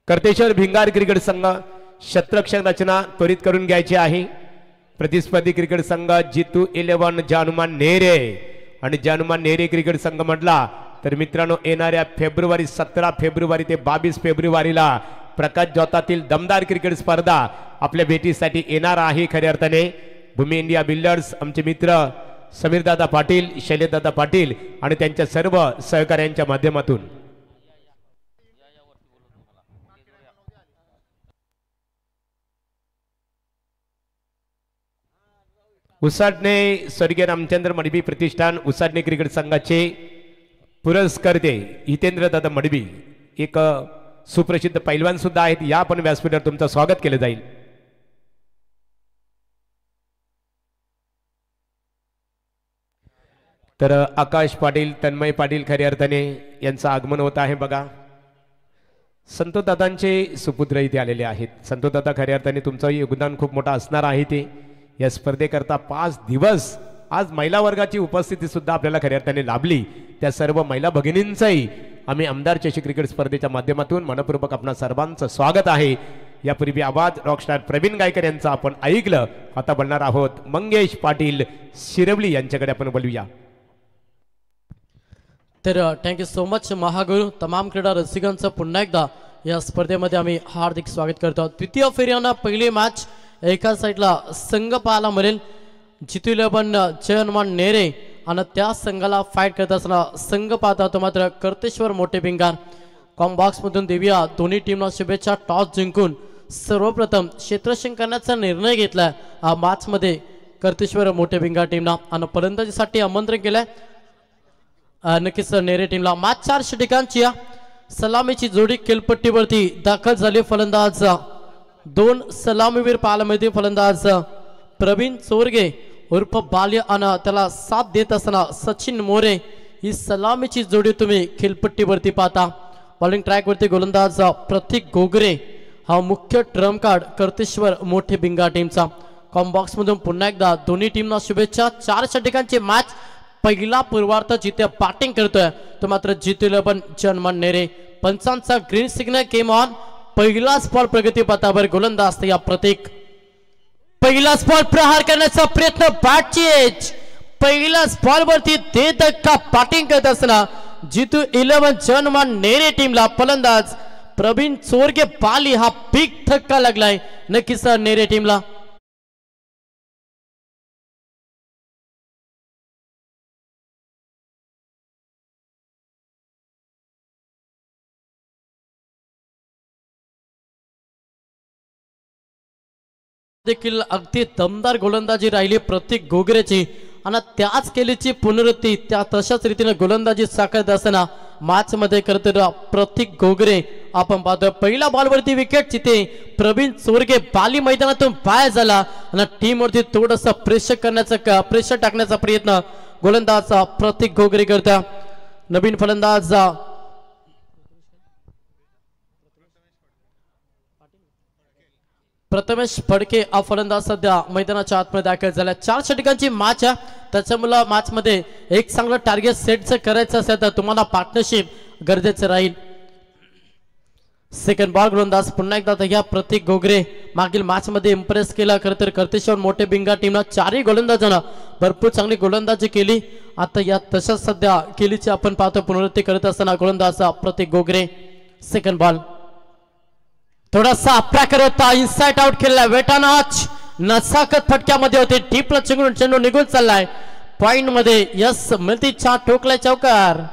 कर्तेश्वर Bhingar cricket संघ शतरक्षक रचना त्वरित करून घ्यायची आहे। प्रतिस्पर्धी क्रिकेट संघ जितू 11 जानुमान नेरे आणि जानुमान नेरे क्रिकेट संघ म्हटला तर मित्रांनो येणाऱ्या फेब्रुवारी 17 फेब्रुवारी ते 22 फेब्रुवारीला प्रकाश जोतातील दमदार क्रिकेट स्पर्धा आपल्या भेटीसाठी येणार आहे। खऱ्या अर्थाने भूमी इंडिया बिल्डर्स आमचे मित्र समीरदादा पाटील, शैलेशदादा पाटील आणि त्यांच्या सर्व सहकाऱ्यांच्या माध्यमातून उसाडणे स्वर्गीय रामचंद्र मडबी प्रतिष्ठान उसाडणे क्रिकेट संघाचे पुरस्कर्ते हितेंद्र दादा मडबी एक सुप्रसिद्ध पैलवान सुद्धा आहेत। या पण व्यासपीठावर तुमचं स्वागत केलं जाईल। तर आकाश पाटील, तन्मय पाटील खऱ्या अर्थाने यांचं आगमन होत आहे। बघा संतोष दादांचे सुपुत्र इथे आलेले आहेत। संतोष दादा खऱ्या अर्थाने तुमचं योगदान खूप मोठं असणार आहे। ते या स्पर्धेकरता 5 दिवस आज महिला वर्गाची उपस्थिती सुद्धा आपल्याला खऱ्या अर्थाने लाभली। त्या सर्व महिला भगिनींचंही आम्ही आमदार चषक क्रिकेट स्पर्धेच्या माध्यमातून मनपूर्वक आपणा सर्वांचं स्वागत आहे। यापूर्वी आवाज रॉकस्टार प्रवीण गायकर यांचा आपण ऐकलं। आता बोलणार आहोत मंगेश पाटील शिरवली यांच्याकडे आपण बोलूया। तर थँक्यू सो मच महागुरु। तमाम क्रीडा रसिकांचं पुन्हा एकदा या स्पर्धेमध्ये आम्ही हार्दिक स्वागत करतो। द्वितीय फेरीनं पहिली मॅच एका साईडला संघ पाहायला मिळेल जितू 11 जयहनुमान नेरे आणि त्या संघाला फाईट करत असताना संघ पाहता तो मात्र कर्तेश्वर मोठे भिंगार। कॉम्बॉक्स मधून देऊया दोन्ही टीमला शुभेच्छा। टॉस जिंकून सर्वप्रथम क्षेत्ररक्षण करण्याचा निर्णय घेतला या मॅच मध्ये कर्तेश्वर मोठे भिंगार टीमला आणि फलंदाजीसाठी आमंत्रण केलंय नक्कीच नेरे टीमला। मॅच 4 षटकांची सलामीची जोडी खेळपट्टीवरती दाखल झाली। फलंदाज 2 सलामीवीर पाहायला मिळते। फलंदाज प्रवीण चोरगे उर्फ बाल्य आणि त्याला साथ देत असताना सचिन मोरे ही सलामीची जोडी तुम्ही खेळपट्टीवरती पाहता। बॉलिंग ट्रॅक वरती गोलंदाज प्रतीक गोगरे हा मुख्य ट्रम्प कार्ड कर्तेश्वर मोठे भिंगार टीमचा। कॉम्बॉक्स मधून पुन्हा एकदा दोन्ही टीमना शुभेच्छा। 4 षटकांची मॅच पहिला पूर्वार्ध जिथे बॅटिंग करतोय तो मात्र जितू 11 जयहनुमान नेरे। पंचांचा ग्रीन सिग्नल केम ऑन। पहिलाच बॉल प्रगती पथावर गोलंदाज या प्रतीक पहिलाच बॉल प्रहार करण्याचा प्रयत्न बॅटची एज पहिलाच बॉल वरती दे धक्का बॅटिंग करत असताना जितू 11 जयहनुमान नेरे टीमला फलंदाज प्रवीण चोरगे बाली हा बिग धक्का लागलाय नक्कीच नेरे टीमला। देखील अगदी दमदार गोलंदाजी राहिली प्रतीक गोगरेची आणि त्याच केलीची पुनरुक्ती त्या तशाच रीतीने गोलंदाजी साकारत असताना मॅच मध्ये करत प्रतीक गोगरे आपण पाहतोय पहिल्या बॉलवरती विकेट चिते प्रवीण चोरगे बाली मैदानातून बाहेर झाला आणि टीम वरती थोडंसं प्रेशर टाकण्याचा प्रयत्न गोलंदाज प्रतीक गोगरे करता। नवीन फलंदाज प्रथमेश फडके हा फलंदाज सध्या मैदानाच्या आतमध्ये दाखल झाला। 4 षटकांची मॅच त्याच्यामुळे मॅच मध्ये एक चांगलं टार्गेट सेट करायचं असेल तर तुम्हाला पार्टनरशिप गरजेचं राहील। सेकंड बॉल गोलंदाज पुन्हा एकदा या प्रतीक गोगरे मागील मॅच मध्ये इम्प्रेस केला। खरं तर कर्तेश्वर मोठे भिंगार टीमला 4ही गोलंदाजांना भरपूर चांगली गोलंदाजी केली। आता या तशाच सध्या केलीची आपण पाहतो पुनरुक्ती करत असताना गोलंदाज प्रतीक गोगरे। सेकंड बॉल थोडासा अप्राकर होता इनसाइड आउट खेळला वेटानाच नसाकत फटक्यामध्ये होते डीपला चेंडू निघून चाललाय पॉइंट मध्ये यस मिळती छा ठोकलाय चौकार।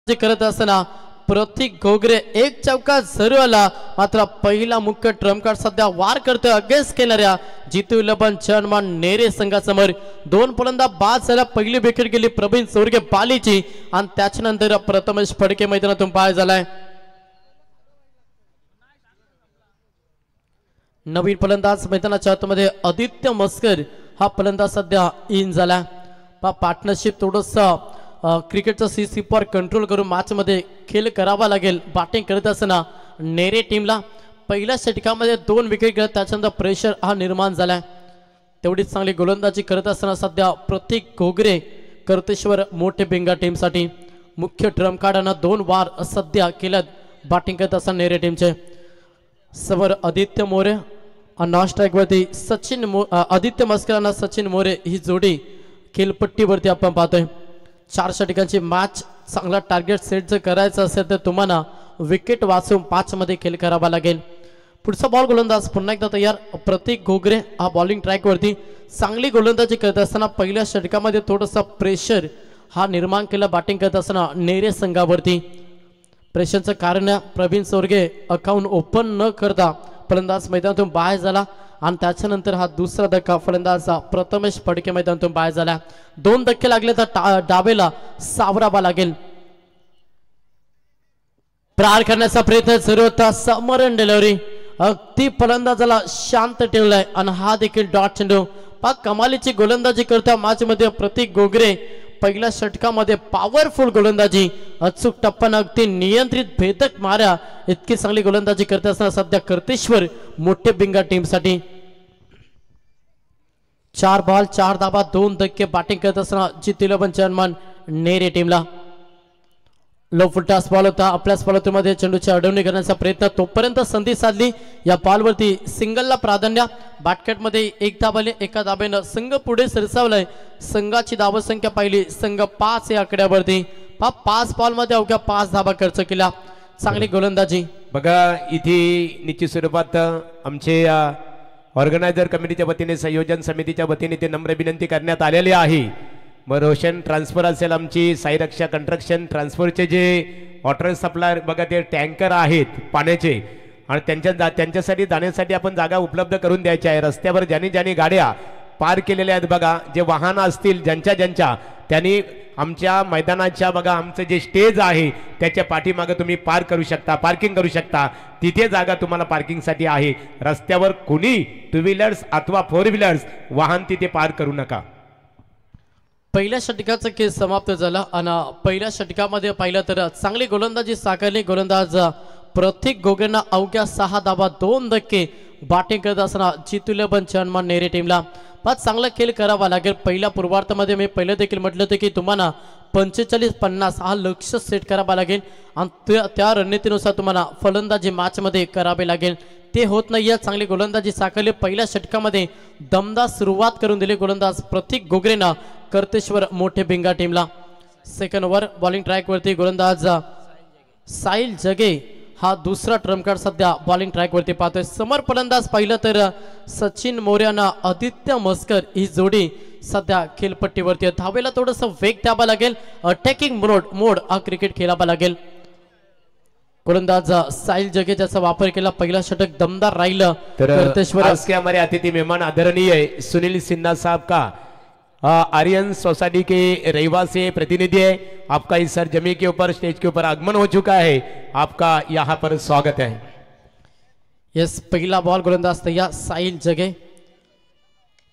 करत असताना प्रतीक घोगरे एक चौका जरूर आला, मात्र पहिला मुख्य ट्रम्प कार्ड सध्या वार करतोय अगेन्स्ट केणाऱ्या जितू 11 चर्मन नेरे संघासमोर. दोन फलंदाज बाद झाला. पहिली विकेट गेली प्रवीण सोरगे बालीची आणि त्याच्यानंतर प्रथमेश फडके मैदानातून पाय झालाय. नवीन फलंदाज मैदानाच्या आतमध्ये आदित्य मस्कर हा फलंदाज सध्या इन झाला. पार्टनरशिप थोडस क्रिकेटचा सीसीपॉर कंट्रोल करून मॅच मध्ये खेळ करावा लागेल. बॅटिंग करत असताना नेरे टीमला पहिल्या षटकामध्ये 2 विकेट गेल्या, त्याच्यानंतर प्रेशर हा निर्माण झालाय. तेवढीच चांगली गोलंदाजी करत असताना सध्या प्रतीक घोगरे कर्तेश्वर मोठे बिंगा टीमसाठी मुख्य ट्रम्प कार्डांना 2 वार सध्या केल्यात बॅटिंग करत असताना नेरे टीमचे. समोर आदित्य मोरे नॉन स्ट्राईक वरती आदित्य मस्करांना सचिन मोरे ही जोडी खेळपट्टीवरती आपण पाहतोय. 4 षटकांची मॅच चांगला टार्गेट सेट जर करायचं असेल तर तुम्हाला विकेट वाचून 5 मध्ये खेळ करावा लागेल. पुढचा बॉल गोलंदाज पुन्हा एकदा तयार. प्रतीक घोगरे हा बॉलिंग ट्रॅक वरती चांगली गोलंदाजी करत असताना पहिल्या षटकामध्ये थोडासा प्रेशर हा निर्माण केला बॅटिंग करत असताना नेरे संघावरती. प्रेशरचं कारण प्रवीण सोरगे अकाउंट ओपन न करता फलंदाज मैदानातून बाहेर झाला आणि त्याच्यानंतर हा दुसरा धक्का फलंदाज प्रथमेश फडके मैदानातून बाहेर झाला. 2 धक्के लागले तर डावेला सावरावा लागेल. प्रहार करण्याचा प्रयत्न सुरू होता. समरण डिलिव्हरी अगदी फलंदाजाला शांत ठेवलाय आणि हा देखील डॉट चेंडू. कमालीची गोलंदाजी करता मॅच मध्ये प्रतीक घोगरे पहिल्या षटकामध्ये पॉवरफुल गोलंदाजी अचूक टप्प्यानं अगदी नियंत्रित भेदक माऱ्या इतकी चांगली गोलंदाजी करत असताना सध्या कर्तेश्वर मोठे बिंगा टीमसाठी 4 बॉल 4 धाबा 2 धक्के बॅटिंग करत असताना जितू 11 चर्मन नेरे टीमला. लो फुलटॉस बॉल होता. आपल्याच बॉलमध्ये चेंडूची अडवणी करण्याचा प्रयत्न, तोपर्यंत संधी साधली. या बॉलवरती सिंगलला प्राधान्य. बॅटकटमध्ये 1 धाबाले 1 धाब्यानं संघ पुढे सरसावलाय. संघाची धावसंख्या पाहिली संघ 5 या आकड्यावरती. 5 बॉलमध्ये अवघ्या 5 धाबा खर्च केला. चांगली गोलंदाजी बघा. इथे निश्चित स्वरूपात आमचे ऑर्गनायझर कमिटीच्या वतीने संयोजन समितीच्या वतीने ते नम्र विनंती करण्यात आलेली आहे. मग रोशन ट्रान्सफर असेल, आमची साईरक्षा कंस्ट्रक्शन ट्रान्सफरचे जे वॉटर सप्लायर बघा ते टँकर आहेत पाण्याचे आणि त्यांच्यासाठी जाण्यासाठी आपण जागा उपलब्ध करून द्यायची आहे. रस्त्यावर ज्यांनी गाड्या पार्क केलेल्या आहेत बघा, जे वाहनं असतील ज्यांच्या त्यांनी आमच्या मैदानाच्या बघा आमचं जे स्टेज आहे त्याच्या पाठीमागे तुम्ही पार्किंग करू शकता. तिथे जागा तुम्हाला पार्किंगसाठी आहे. रस्त्यावर कुणी 2 व्हीलर्स अथवा 4 व्हीलर्स वाहन तिथे पार्क करू नका. पहिल्या षटकाचा खेळ समाप्त झाला आणि पहिल्या षटकामध्ये पाहिलं तर चांगली गोलंदाजी साकारली. गोलंदाज प्रतीक घोगरेंना अवघ्या 6 धाबा 2 धक्के बॅटिंग करत असताना जितू 11 चर्मन नेरे टीमला चांगला खेळ करावा लागेल. पहिल्या पूर्वार्धामध्ये मी पहिलं देखील म्हटलं होतं की तुम्हाला 45-50 हा लक्ष सेट करावा लागेल आणि त्या रणनीतीनुसार तुम्हाला फलंदाजी मॅच मध्ये करावे लागेल. ते होत नाहीये. चांगली गोलंदाजी साकारली. पहिल्या षटकामध्ये दमदार सुरुवात करून दिली गोलंदाज प्रतीक घोगरेंना कर्तेश्वर मोठे बिंगा टीमला. सेकंड ओव्हर बॉलिंग ट्रॅक वरती गोलंदाज साहिल जगे हा दुसरा ट्रम्प कार्ड सध्या बॉलिंग ट्रॅक वरती पाहतोय. समोर फलंदाज पाहिलं तर सचिन मोर्याना आदित्य मस्कर ही जोडी सध्या खेळपट्टीवरती. धावेला थोडस वेग द्यावा लागेल. अटॅकिंग मोड हा क्रिकेट खेळावा लागेल. गोलंदाज साहिल जगे ज्याचा वापर केला. पहिला षटक दमदार राहिलं. कर्तेश्वर आज के हमारे अतिथि मेहमान आदरणीय सुनील सिन्हा साहब का आर्यन सोसाइटी के रहवासी प्रतिनिधि है. आपका इस सरजमी के ऊपर स्टेज के ऊपर आगमन हो चुका है. आपका यहाँ पर स्वागत है. यस पहिला बॉल गोलंदाज तयार साहिल जगे.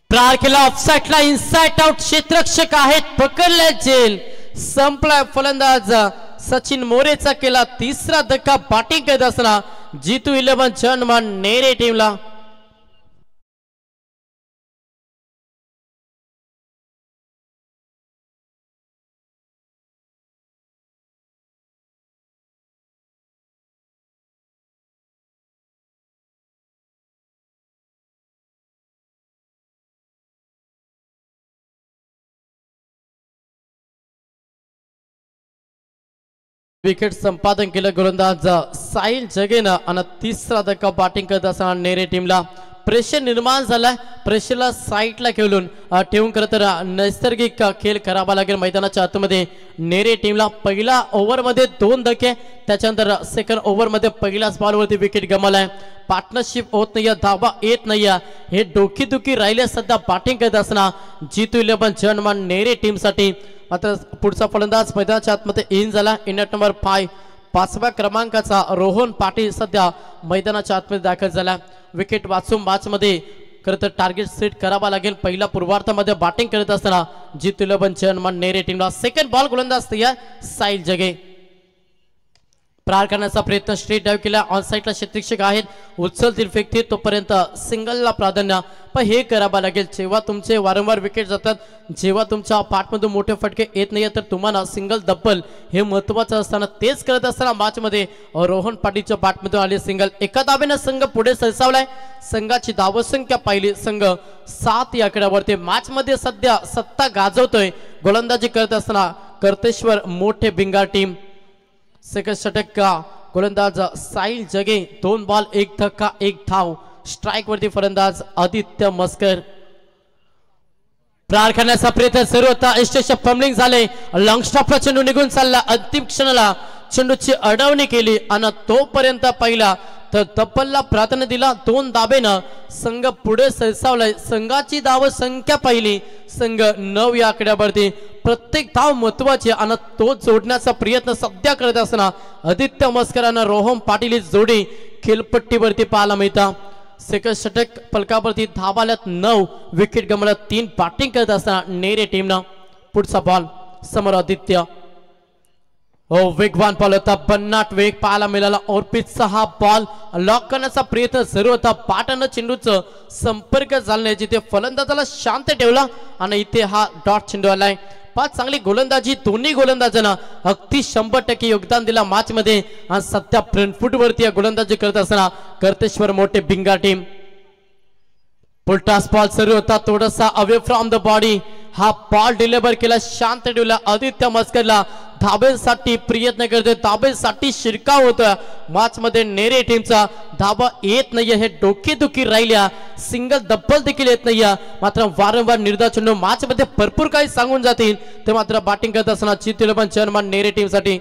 प्रार केला ऑफसाइडला इनसाइड आउट. क्षेत्ररक्षक आहेत पकडले जेल. संपलाय. फलंदाज सचिन मोरेचा केला 3रा धक्का बॅटिंग करत असताना जितू 11 चर्मन नेरे टीमला. विकेट संपादन केलं गोलंदाज साहिल जगेनं आणि 3रा धक्का बॅटिंग करत असताना नेरे टीमला. प्रेशर निर्माण झालाय. प्रेशरला साईडला ठेवून खरं तर नैसर्गिक खेळ करावा लागेल मैदानाच्या आतमध्ये. नेरे टीमला पहिला ओव्हरमध्ये 2 धक्के, त्याच्यानंतर सेकंड ओव्हरमध्ये पहिल्याच बॉलवरती विकेट गमावलाय. पार्टनरशिप होत नाहीये, धाबा येत नाहीये, हे डोकीदुखी राहिले सध्या बॅटिंग करत असताना जीतू 11 जनमान नेरे टीमसाठी. मात्र पुढचा फलंदाज मैदानाच्या आतमध्ये इन झाला. इन नंबर 5व्या क्रमांकाचा रोहन पाटील सध्या मैदानाच्या आतमध्ये दाखल झाला. विकेट वाचून मॅचमध्ये खरं तर टार्गेट सेट करावा लागेल. पहिल्या पूर्वार्धामध्ये बॅटिंग करत असताना जीतू 11 जनमान नेरे टीमला सेकंड बॉल गोलंदाज तयार साहिल जगे. प्रहार करण्याचा प्रयत्न, स्ट्रेट डाईव्ह केला. ऑन साईडला क्षेत्ररक्षक आहेत, उचलतील फेकतील तोपर्यंत सिंगलला प्राधान्य. पण हे करावं लागेल जेव्हा तुमचे वारंवार विकेट जातात, जेव्हा तुमच्या पाठमधून मोठे फटके येत नाही तर तुम्हाला सिंगल डबल हे महत्त्वाचं असताना तेच करत असताना मॅचमध्ये रोहन पाटीलच्या बॅटमधून आले सिंगल. एका दाब्यानं संघ पुढे सरसावलाय. संघाची धावसंख्या पाहिली, संघ 7 या आकड्यावरती मॅचमध्ये सध्या सत्ता गाजवतोय. गोलंदाजी करत असताना कर्तेश्वर मोठे बिंगार टीम. सेकंड षटक का गोलंदाज साहिल जगे. 2 बॉल 1 धक्का 1 धाव. स्ट्राइक वरती फलंदाज आदित्य मस्कर. प्रहार करण्याचा प्रयत्न सुरू होता. इष्टेशन फंबलिंग झाले. लॉंग स्टॉपला चेंडू निघून चालला. अंतिम क्षणाला चेंडूची अडवणी केली आणि तोपर्यंत पहिला तर तब्बलला प्राधान्य दिला. 2 दाबेनं संघ पुढे सरसावलाय. संघाची धाव संख्या पाहिली, संघ 9 या आकड्यावरती. प्रत्येक धाव महत्वाची आणि तो जोडण्याचा प्रयत्न सध्या करत असताना आदित्य मस्कर आणि रोहन पाटील जोडी खेळपट्टीवरती पाहायला मिळतात. सेकंड षटक फलकावरती धावाल्यात 9, विकेट गमावल्यात 3. बॅटिंग करत असताना नेरे टीमनं. पुढचा बॉल समोर आदित्य. वेगवान बॉल होता, भन्नाट वेग पाहायला मिळाला. ऑर्पिटचा हा बॉल लॉक करण्याचा प्रयत्न सुरू होता. पाटानं चेंडूचं संपर्क झाला नाही, जिथे फलंदाजाला शांत ठेवला आणि इथे हा डॉट चेंडू आलाय. 5 चांगली गोलंदाजी दोन्ही गोलंदाजांना अगदी 100% योगदान दिला मॅच मध्ये. आणि सध्या फ्रंट फूट वरती गोलंदाजी करत असताना कर्तेश्वर मोठे बिंगा टीम. पुलटास बॉल सुरू होता, थोडासा अवे फ्रॉम द बॉडी. हा बॉल डिलिव्हर केला, शांत ठेवला. आदित्य मस्करला धाबेसाठी प्रयत्न करतोय, धाबेसाठी शिरकाव होतोय. मॅच मध्ये नेरे टीमचा धाबा येत नाहीये, हे डोकेदुखी राहिल्या. सिंगल डबल देखील येत नाहीये. मात्र वारंवार निर्धार चेंडू मॅच मध्ये भरपूर काही सांगून जातील. ते मात्र बॅटिंग करत असताना जीतू 11 जनमान नेरे टीमसाठी.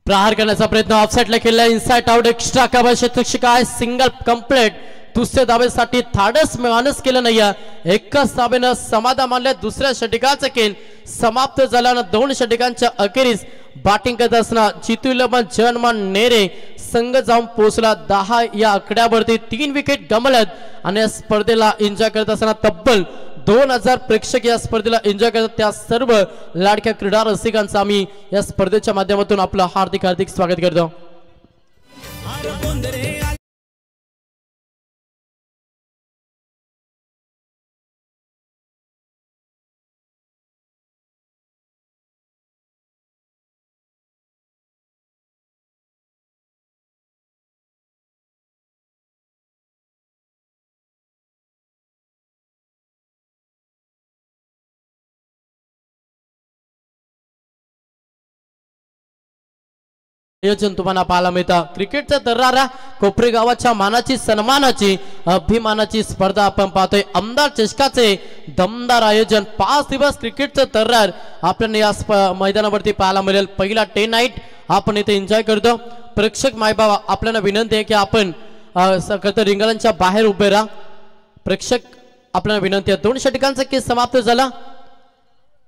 प्रहार करण्याचा प्रयत्न ऑफसाइडला केला. इनसाइड आउट एक्स्ट्रा कव्हर क्षेत्ररक्षक आहे. Single complete. दुसऱ्या धावेसाठी थाडस मानस केलं नाही. एकाच धावेनं समाधान मानले. दुसऱ्या षटकाचा खेळ समाप्त झाल्यानं 2 षटकांच्या अखेरीस बॅटिंग करत असताना जीतू 11 जनमान नेरे संघ जाऊन पोहोचला 10 या आकड्यावरती. 3 विकेट गमावल्यात आणि या स्पर्धेला एन्जॉय करत असताना तब्बल 2000 प्रेक्षक या स्पर्धेला एन्जॉय करतात. त्या सर्व लाडक्या क्रीडा रसिकांचं आम्ही या स्पर्धेच्या माध्यमातून आपलं हार्दिक स्वागत करतो. आयोजन तुम्हाला पाहायला मिळतं. क्रिकेटचा दर्रा कोपरे गावाच्या मानाची सन्मानाची अभिमानाची स्पर्धा आपण पाहतोय. आमदार चषकाचे दमदार आयोजन. 5 दिवस क्रिकेटचं दर्रा आपल्याला या मैदानावरती पाहायला मिळेल. पहिला 10 नाईट आपण इथे एन्जॉय करतो. प्रेक्षक मायबाबा आपल्याला विनंती आहे की आपण रिंगणांच्या बाहेर उभे राहा. प्रेक्षक आपल्याला विनंती आहे. 2 षटकांचा खेळ समाप्त झाला.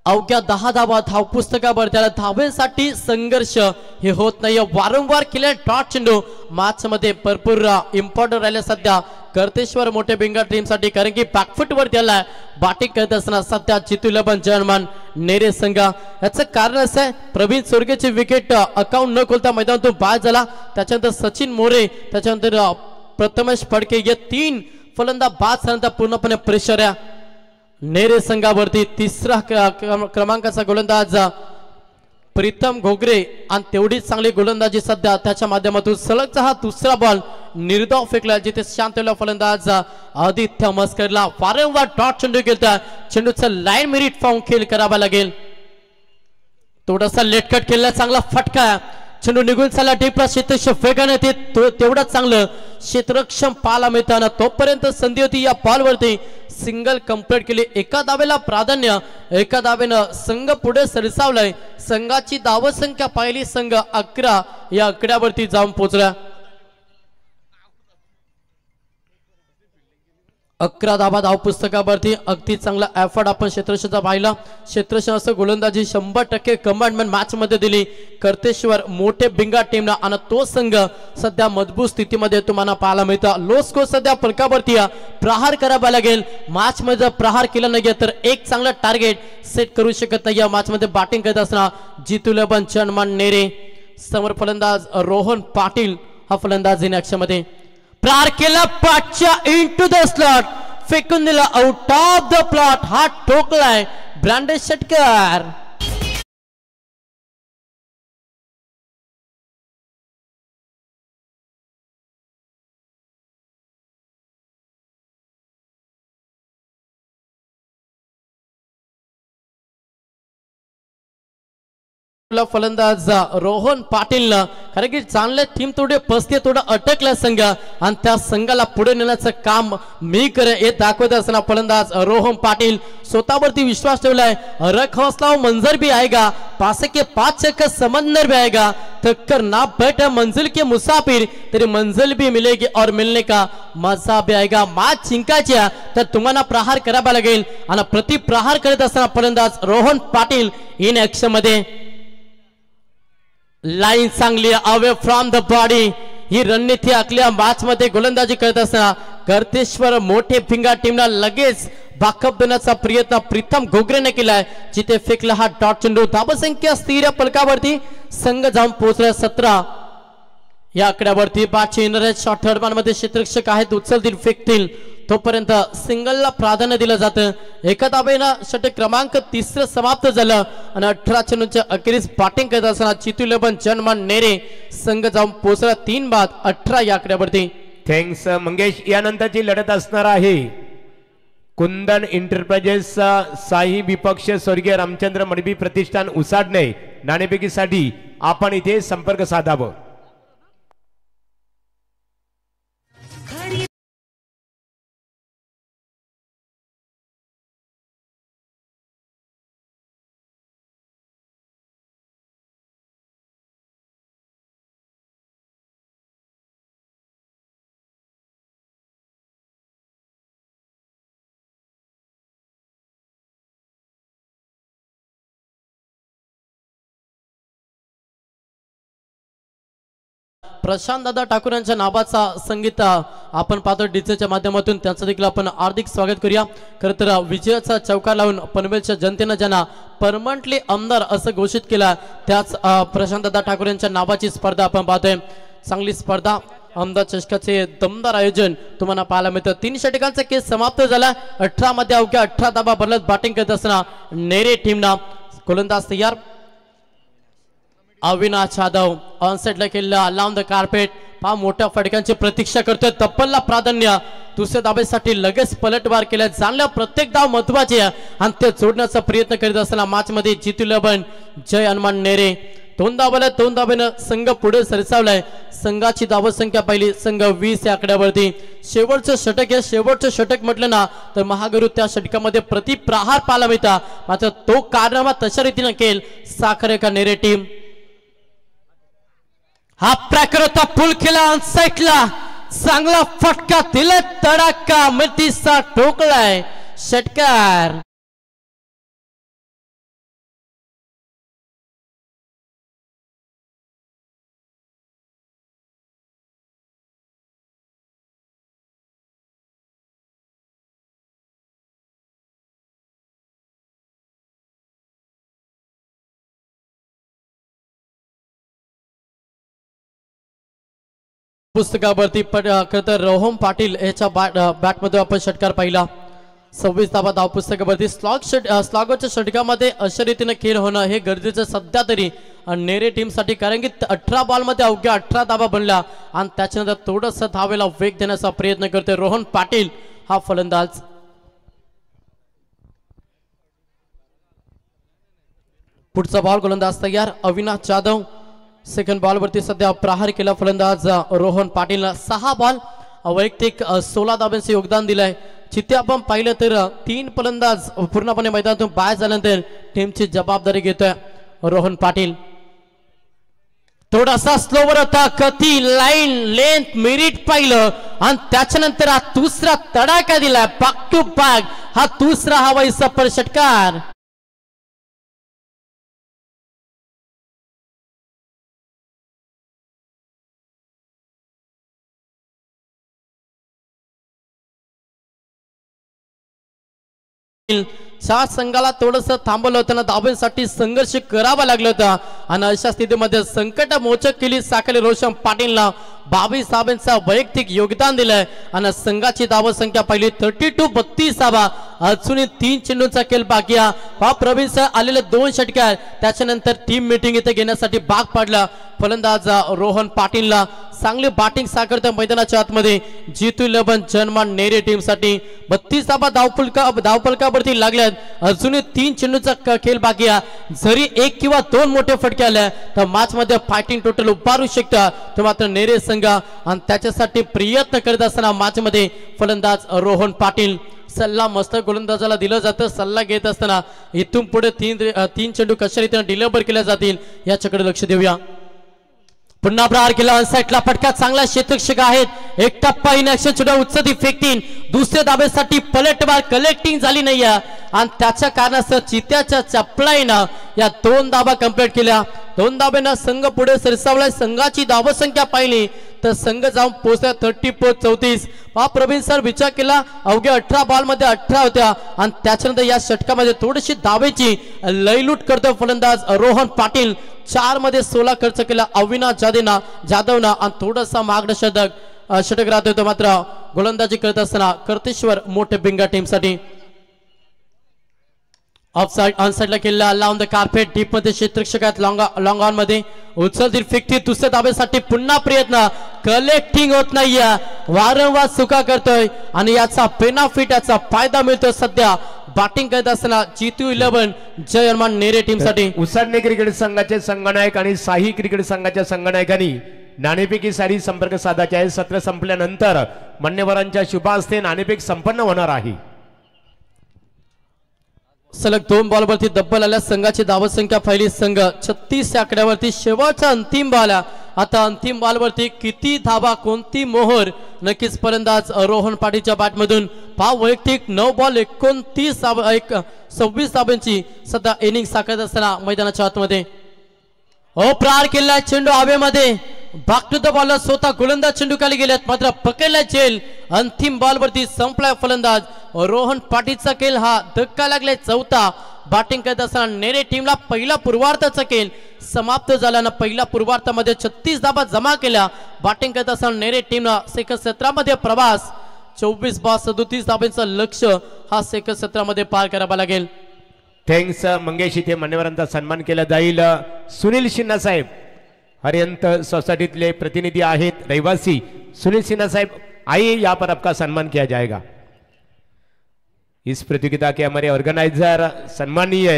अवघ्या 10 धावा धावपुस्तकावर. त्याला धावेसाठी संघर्ष हे होत नाही. वारंवार केले डॉट चेंडू मॅच मध्ये भरपूर इम्पॉर्टंट राहिले सध्या कर्तेश्वर मोठे बिंगा टीम साठी, कारण की बॅकफुट वर त्याला बॅटिंग करत असताना सध्या जीतू 11 जनमान नेरे संघ. याचं कारण असं आहे, प्रवीण सोरगेची विकेट अकाउंट न खोलता मैदानातून बाहेर झाला. त्याच्यानंतर सचिन मोरे, त्याच्यानंतर प्रथमेश फडके या 3 फलंदाज बाद झाल्यानंतर पूर्णपणे प्रेशर आहे नेरे संघावरती. 3रा क्रमांकाचा गोलंदाज प्रीतम घोगरे आणि तेवढीच चांगली गोलंदाजी सध्या त्याच्या माध्यमातून. सलगचा हा 2रा बॉल निर्धाव फेकला, जिथे शांत फलंदाज आदित्य मस्करला वारंवार डॉट चेंडू खेळता. चेंडूचा लाईन मेरिट पाहून खेळ करावा लागेल. थोडासा लेटकट केला, चांगला फटका. चेंडू निघून चालला डीपला क्षेत्ररक्षक वेगाने ते तेवढंच चांगलं क्षेत्ररक्षण पाहायला मिळताना तोपर्यंत संधी होती या बॉलवरती सिंगल कंप्लीट केली एका धावेला प्राधान्य एका धावेनं संघ पुढे सरसावलाय संघाची धावसंख्या पाहिली संघ 11 या आकड्यावरती जाऊन पोहोचला 11 धावा धाव पुस्तकावरती अगदी चांगला एफर्ट आपण क्षेत्ररक्षणाचा पाहिला क्षेत्ररक्षण असं गोलंदाजी 100% कमांडमेंट मॅच मध्ये दिली कर्तेश्वर मोठे बिंगा टीमला आणि तो संघ सध्या मजबूत स्थितीमध्ये तुम्हाला पाहायला मिळतं लो स्कोर सध्या फलकावरती प्रहार करावा लागेल मॅच मध्ये प्रहार केला नाही तर एक चांगला टार्गेट सेट करू शकत नाही या मॅच मध्ये बॅटिंग करत असताना जितुलबन चनमान नेरे समोर फलंदाज रोहन पाटील हा फलंदाज इन ऍक्शन मध्ये प्रहार केला पाचच्या इनटू द स्लॉट फेकून दिला आउट ऑफ द प्लॉट हा ठोकलाय ब्रँडेन शेटकर फलंदाज रोहन पाटील कारण की चांगल्या टीम थोडे पसते थोडं अटकला संघ आणि त्या संघाला पुढे नेण्याचं काम मी करे हे दाखवत असताना फलंदाज रोहन पाटील स्वतःवरती विश्वास ठेवलाय रख हौसला मंजर भी आएगा पासे के 5 चक्कर समंदर भी आएगा थक्कर ना बैठे मंजिल के मुसाफिर तेरी मंजिल भी मिलेगी और मिलने का मजा भी आएगा मॅच जिंकायच्या तर तुम्हाला प्रहार करावा लागेल आणि प्रति प्रहार करत असताना फलंदाज रोहन पाटील इन ऍक्शन मध्ये लाईन चांगली अवे फ्रॉम द बॉडी ही रणनीती आखल्या मॅच मध्ये गोलंदाजी करत असताना कर्तेश्वर मोठे फिंगा टीमला लगेच बाकअप देण्याचा प्रयत्न प्रीतम घोगरेने केलाय जिथे फेकला हा डॉट चेंडू धावसंख्या स्थिर पलकावरती संघ जाऊन पोहोचला 17 या आकड्यावरती बाची इनरेट शॉट थर्ड मध्ये क्षेत्ररक्षक आहेत उचलतील फेकतील तोपर्यंत सिंगलला प्राधान्य दिलं जातं एका धावेनं षटक क्रमांक 3 समाप्त झालं आणि 18 चेंडूंच्या अखेरीस बॅटिंग करत असताना चितुलबन चनमान नेरे संघ जाऊन पोहोचला 3 बाद 18 या आकड्यावरती थँक्स मंगेश यानंतरची लढत असणार आहे कुंदन एंटरप्राइजेस साई विपक्ष स्वर्गीय रामचंद्र मडबी प्रतिष्ठान उसाडणे नाणेफेकीसाठी आपण इथे संपर्क साधावा प्रशांत दादा ठाकूर यांच्या नावाचा संगीत आपण पाहतो डीजेच्या माध्यमातून त्यांचं देखील आपण हार्दिक स्वागत करूया खरं तर विजयाचा चौकार लावून पनवेलच्या जनतेनं ज्यांना परमनंटली आमदार असं घोषित केला त्याच प्रशांत दादा ठाकूर यांच्या नावाची स्पर्धा आपण पाहतोय चांगली स्पर्धा आमदार चषकाचे दमदार आयोजन तुम्हाला पाहायला मिळतं 3 षटकांचा केस समाप्त झाला 18 मध्ये अवघ्या 18 धावा भरलत बॅटिंग करत असताना नेरे टीमना गोलंदाज तयार अविनाश जाधव ऑनसेटला केलेला लावून द कार्पेट पहा मोठ्या फटक्यांची प्रतीक्षा करतोय तब्बलला प्राधान्य दुसऱ्या धावेसाठी लगेच पलटवार केला जाणल्या प्रत्येक धाव महत्वाची आहे आणि ते जोडण्याचा प्रयत्न करीत असताना मॅच मध्ये जितुलबन जय हनुमान नेरे 2 धावेनं संघ पुढे सरसावलाय संघाची धावसंख्या पाहिली संघ 20 या आकड्यावरती शेवटचं षटक हे शेवटचं षटक म्हटलं ना तर महागुरु त्या षटकामध्ये प्रतिप्रहार पाहायला मिळता मात्र तो कारनामा तशा रीतीने केल साखरे का नेरे टीम हा प्रकार होता पुल केला साईडला चांगला फटका दिला तडाका मितीचा ठोकलाय षटकार पुस्तकावरती तर रोहन पाटील याच्या बॅटमध्ये आपण षटकार पाहिला 26 धावा धाव पुस्तकावरती स्लॉगच्या षटकामध्ये अशा रीतीने खेळ होणं हे गरजेचं सध्या तरी नेरे टीमसाठी कारण की 18 बॉलमध्ये अवघ्या 18 धावा बनल्या आणि त्याच्यानंतर थोडंसं धावेला वेग देण्याचा प्रयत्न करतोय रोहन पाटील हा फलंदाज पुढचा बॉल गोलंदाज तयार अविनाश जाधव सेकंड बॉलवरती सध्या प्रहार केला फलंदाज रोहन पाटील 6 बॉल वैयक्तिक 16 धाब्यांचे योगदान दिलंय. जिथे आपण पाहिलं तर 3 फलंदाज पूर्णपणे मैदानातून बाहेर झाल्यानंतर टीमची जबाबदारी घेतोय रोहन पाटील. थोडासा स्लोवर होता, कधी लाईन लेंथ मेरिट पाहिलं आणि त्याच्यानंतर हा दुसरा तडाखा दिलाय बॅक टू बॅक. हा दुसरा हवाई सफर षटकार. चार संघाला थोडस थांबवलं होतं, धाब्यांसाठी संघर्ष करावा लागला होता आणि अशा स्थितीमध्ये संकट मोचक केली साखळी रोशन पाटीलला 22 धाब्यांचा वैयक्तिक योगदान दिलंय आणि संघाची धाव संख्या पहिली 32 धावा. अजूनही 3 चेंडूंचा खेळ बाकी आहे. प्रवीण सर आलेले 2 षटकार त्याच्यानंतर टीम मीटिंग इथे घेण्यासाठी भाग पडला फलंदाज रोहन पाटीलला. चांगली बॅटिंग साकारतं मैदानाच्या आतमध्ये जीतू 11 जनमान नेरे टीम साठी 32 धावा धावफलकावरती लागल्यात. अजूनही 3 चेंडूंचा खेळ बाकी आहे. जरी 1 किंवा 2 मोठे फटके आले तर मॅच मध्ये फायटिंग टोटल उभारू शकता. तो मात्र नेरे संघ आणि त्याच्यासाठी प्रयत्न करत असताना मॅच मध्ये फलंदाज रोहन पाटील. सल्ला मस्त गोलंदाजाला दिलं जातं. सल्ला घेत असताना इथून पुढे 3 चेंडू कशा रीतीने डिलिव्हर केले जातील याच्याकडे लक्ष देऊया. पुन्हा प्रहार केला अनसाईडला फटका चांगला क्षेत्ररक्षक आहेत. एक टप्पा इन ऍक्शन चुडा उचलती फेकतीन. दुसऱ्या धाब्यासाठी पलटवार कलेक्टिंग झाली नाहीये आणि त्याच्या कारणास्तव चित्याच्या चपलाईनं या 2 धाबा कंप्लीट केल्या. 2 धाब्यांना संघ पुढे सरसावला. संघाची धावसंख्या पाहिली तर संघ जाऊन पोहोचला 34. प्रवीण सर विचार केला अवघ्या 18 बॉल मध्ये 18 होत्या आणि त्याच्यानंतर या षटकामध्ये थोडीशी धावेची लयलूट करतो फलंदाज रोहन पाटील. 4 मध्ये 16 खर्च केला अविनाश जाधवना आणि थोडासा मागणं षटक राहत होतं. मात्र गोलंदाजी करत असताना कर्तेश्वर मोठे बिंगा टीम साठी. ऑफसाइड ऑनसाइडला केला लावून द कार्पेट डीप मध्ये क्षेत्ररक्षकात लॉंग ऑन मध्ये उचलतील फेकती. दुसऱ्या धाब्यासाठी पुन्हा प्रयत्न कलेक्टिंग होत नाहीये. वारंवार चुका करतोय आणि याचा बेनिफिट याचा फायदा मिळतो सध्या बॅटिंग करत असताना जीतू 11 जयमान नेरे टीम साठी. उसरणे क्रिकेट संघाचे संघनायक आणि साही क्रिकेट संघाच्या संघनायकांनी नाणेफेकी सारी संपर्क साधायचे आहे. सत्र संपल्यानंतर मान्यवरांच्या शुभ हस्ते नाणेफेक संपन्न होणार आहे. सलग 2 बॉलवरती डब्बल आल्या. संघाची धावसंख्या पहिली संघ 36 आकड्यावरती. शेवटचा अंतिम बॉल. आता अंतिम बॉलवरती किती धावा कोणती मोहर नक्कीच फलंदाज रोहन पाटीलच्या बॅटमधून. वैयक्तिक 9 बॉल 26 धाब्यांची सध्या इनिंग साकारत असताना मैदानाच्या आतमध्ये प्रहार केला. चेंडू हवेमध्ये बॅक टू द बॉल. स्वतः गोलंदाज चेंडू खाली गेलेत मात्र पकडला जेल. अंतिम बॉलवरती संपलाय फलंदाज रोहन पाटीलचा खेळ. हा धक्का लागलाय 4था. बॅटिंग करत असताना नेरे टीमला पहिला पूर्वार्धाचा खेळ समाप्त झाल्यानं पहिल्या पूर्वार्धामध्ये 36 धाबा जमा केल्या. बॅटिंग करत असताना नेरे टीमला सेकंड 17 मध्ये प्रवास 24 बॉल 37 धाब्यांचं लक्ष हा सेकंड 17 मध्ये पार करावा लागेल. थँक्स मंगेश. इथे मान्यवरांचा सन्मान केला जाईल. सुनील सिन्हा साहेब हरियंत सोसायटीतले प्रतिनिधी आहेत रहिवासी. सुनील सिन्हा साहेब आइए यहाँ पर आपका सम्मान किया जाएगा. इस प्रतियोगिता के हमारे ऑर्गेनाइजर सम्मानीय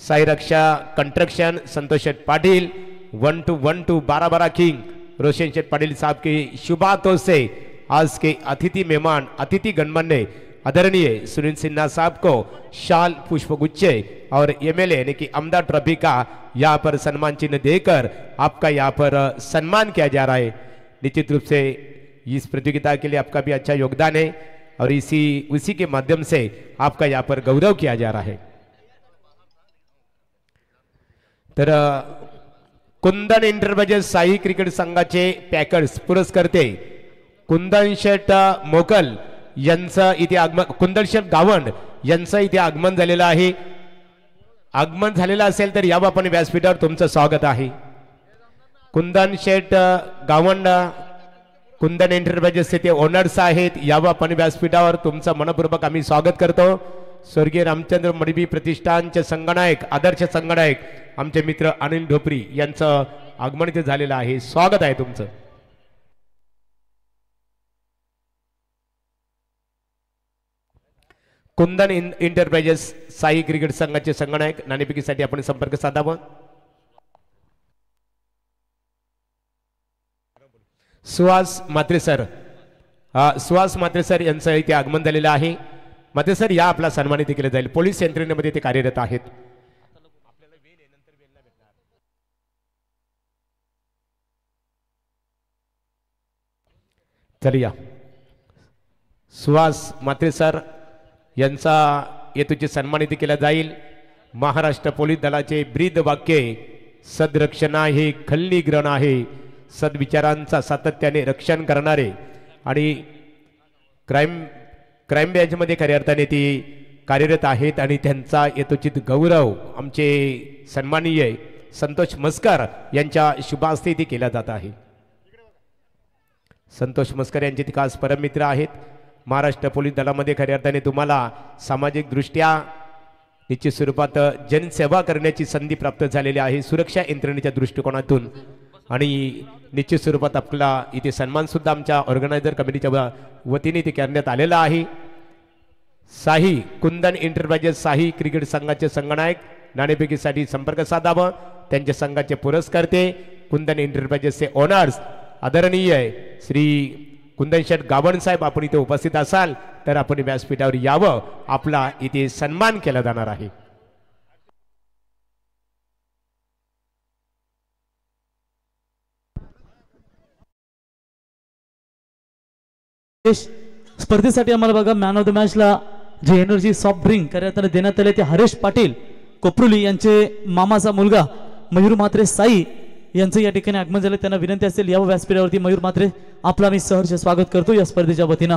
साई रक्षा कंस्ट्रक्शन संतोष शेठ पाटिल 1-2 12 किंग रोशन शेठ पाटिल साहब की शुभ हाथों से आज के अतिथि मेहमान अतिथि गणमान्य आदरणीय सुनील सिन्हा साहब को शाल पुष्पगुच्छे और एमएलए यानी कि आमदार ट्रॉफी का यहाँ पर सम्मान चिन्ह देकर आपका यहाँ पर सम्मान किया जा रहा है. निश्चित रूप से इस प्रतियोगिता के लिए आपका भी अच्छा योगदान है और उसी के माध्यम से आपका यहाँ पर गौरव किया जा रहा है. तर कुंदन एंटरप्राइजेस साई क्रिकेट संघाचे पॅकर्स पुरस्कर्ते कुंदन शेठ मोकल यांचं इथे आगमन, कुंदन शेठ गावंड यांचं इथे आगमन झालेलं आहे. आगमन झालेलं असेल तर यावं आपण व्यासपीठावर तुमचं स्वागत आहे. कुंदन शेठ गावंड कुंदन एंटरप्राइजेस ते ओनर्स आहेत. यावं आपण व्यासपीठावर तुमचं मनपूर्वक आम्ही स्वागत करतो. स्वर्गीय रामचंद्र मडबी प्रतिष्ठानचे संगणक आदर्श संगणक आमचे मित्र अनिल ढोपरी यांचं आगमन इथे झालेलं आहे. स्वागत आहे तुमचं. कुंदन एंटरप्राइजेस साई क्रिकेट संघाचे संगणक नाणेफेकीसाठी आपण संपर्क साधावा. सुहास म्हात्रे सर, सुहास म्हात्रे सर यांचं इथे आगमन झालेलं आहे. म्हात्रे सर या आपला सन्मानित केलं जाईल. पोलीस यंत्रणेमध्ये ते कार्यरत आहेत. चल या सुहास म्हात्रे सर यांचा येतूचे सन्मानित केला जाईल. महाराष्ट्र पोलीस दलाचे ब्रीद वाक्य सदरक्षण आहे, खल्लीग्रहण आहे, सद्विचारांचा सातत्याने रक्षण करणारे आणि क्राईम ब्रँचमध्ये खऱ्या अर्थाने ती कार्यरत आहेत आणि त्यांचा यथोचित गौरव आमचे सन्माननीय संतोष मस्कर यांच्या शुभास्ते ती केला जात आहे. संतोष मस्कर यांचे ती खास परममित्र आहेत. महाराष्ट्र पोलीस दलामध्ये खऱ्या अर्थाने तुम्हाला सामाजिक दृष्ट्या निश्चित स्वरूपात जनसेवा करण्याची संधी प्राप्त झालेली आहे सुरक्षा यंत्रणेच्या दृष्टिकोनातून आणि निश्चित स्वरूपात आपला इथे सन्मान सुद्धा आमच्या ऑर्गनायझर कमिटीच्या वतीने ते करण्यात आलेला आहे. साही कुंदन एंटरप्राइजेस साही क्रिकेट संघाचे संघनायक नाणेफेकीसाठी संपर्क साधावा. त्यांच्या संघाचे पुरस्कर्ते कुंदन एंटरप्राइजेसचे ओनर्स आदरणीय श्री कुंदन शेठ गावण साहेब आपण इथे उपस्थित असाल तर आपण व्यासपीठावर यावं. आपला इथे सन्मान केला जाणार आहे. स्पर्धेसाठी आम्हाला बघा मॅन ऑफ द मॅचला जे एनर्जी सॉफ्ट ड्रिंक करण्यात देण्यात आले ते हरेश पाटील कोपरुली यांचे मामाचा मुलगा मयूर म्हात्रे साई यांचं या ठिकाणी आगमन झालं. त्यांना विनंती असेल या व्यासपीठावरती मयूर म्हात्रे आपला मी सहर्ष स्वागत करतो या स्पर्धेच्या वतीनं.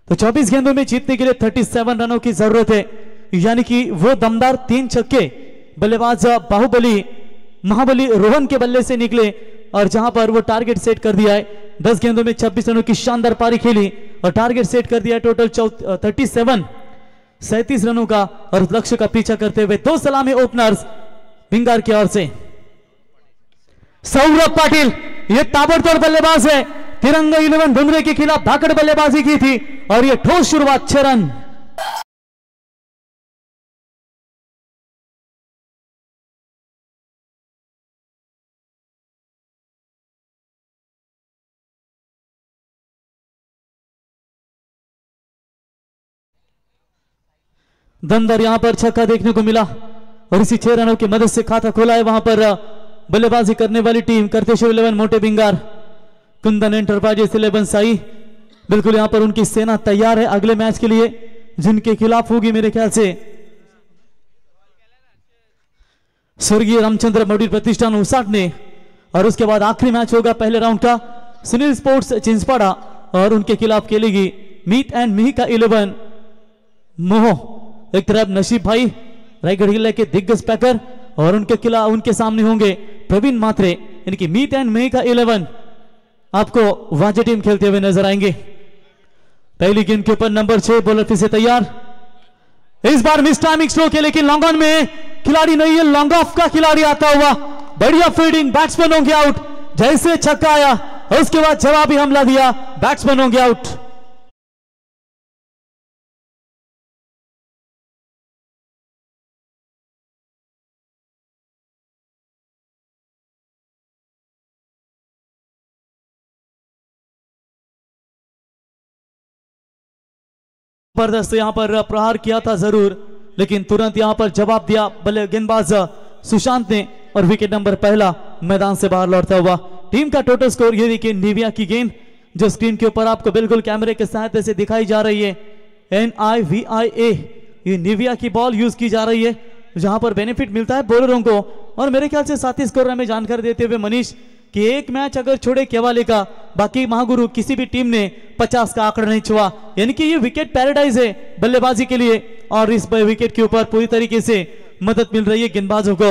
तो 24 गेंदों में जीतने के लिए 37 रनों की जरूरत है, यानी कि वो दमदार 3 छक्के बल्लेबाज बाहुबली महाबली रोहन के बल्ले से निकले और जहां पर वो टारगेट सेट कर दिया है. 10 गेंदों में 26 रनों की शानदार पारी खेली और टारगेट सेट कर दिया है टोटल 37 रनों का और लक्ष्य का पीछा करते हुए 2 सलामी ओपनर्स भिंगार की ओर से. सौरभ पाटिल ये ताबड़तोड़ बल्लेबाज है. तिरंगा 11 बुमरे के खिलाफ धाकड़ बल्लेबाजी की थी और ये ठोस शुरुआत 6 रन. दमदार यहां पर छक्का देखने को मिला और इसी 6 रनों की मदद से खाता खोला है वहां पर बल्लेबाजी करने वाली टीम करतेश्वर 11 मोटे भिंगार कुंदन एंटरप्राइजेस 11 साई. बिल्कुल यहां पर उनकी सेना तैयार है अगले मैच के लिए जिनके खिलाफ होगी मेरे ख्याल से स्वर्गीय रामचंद्र मौर्य प्रतिष्ठान उसाटने. और उसके बाद आखिरी मैच होगा पहले राउंड का सुनील स्पोर्ट्स चिंचपाड़ा और उनके खिलाफ खेलेगी मीत एंड मिही का 11 मोह. एक तरफ नसीब भाई रायगढ़ जिले के दिग्गज पैकर और उनके सामने होंगे प्रवीण मात्रे इनकी मीत एंड मिही का 11. आपको वाजे टीम खेलते हुए नजर आएंगे. पहली गेंद के ऊपर नंबर 6 बॉलर फिर से तैयार. इस बार मिस टाइमिंग स्लो के लेकिन लॉन्ग ऑन में खिलाड़ी नहीं है, लॉन्ग ऑफ का खिलाड़ी आता हुआ. बढ़िया फील्डिंग, बैट्समैन होंगे आउट. जैसे छक्का आया उसके बाद जवाबी हमला दिया, बैट्समैन होंगे आउट. जबरदस्त यहां पर प्रहार किया था जरूर लेकिन तुरंत यहां पर जवाब दिया बल्ले गेंदबाज सुशांत ने और विकेट नंबर पहला मैदान से बाहर लौटता हुआ. टीम का टोटल स्कोर ये देखिए निविया की गेंद जो स्क्रीन के ऊपर आपको बिल्कुल कैमरे के सहायता से दिखाई जा रही है. NIVIA ये निविया की बॉल यूज की जा रही है जहां पर बेनिफिट मिलता है बॉलरों को. और मेरे ख्याल से साथी स्कोर में जानकारी देते हुए मनीष कि एक मैच अगर छोड़े केवाले का बाकी महागुरु किसी भी टीम ने 50 का आंकड़ा नहीं छुआ, यानी कि ये विकेट पैराडाइज है बल्लेबाजी के लिए. और इस विकेट के ऊपर पूरी तरीके से मदद मिल रही है गेंदबाजों को.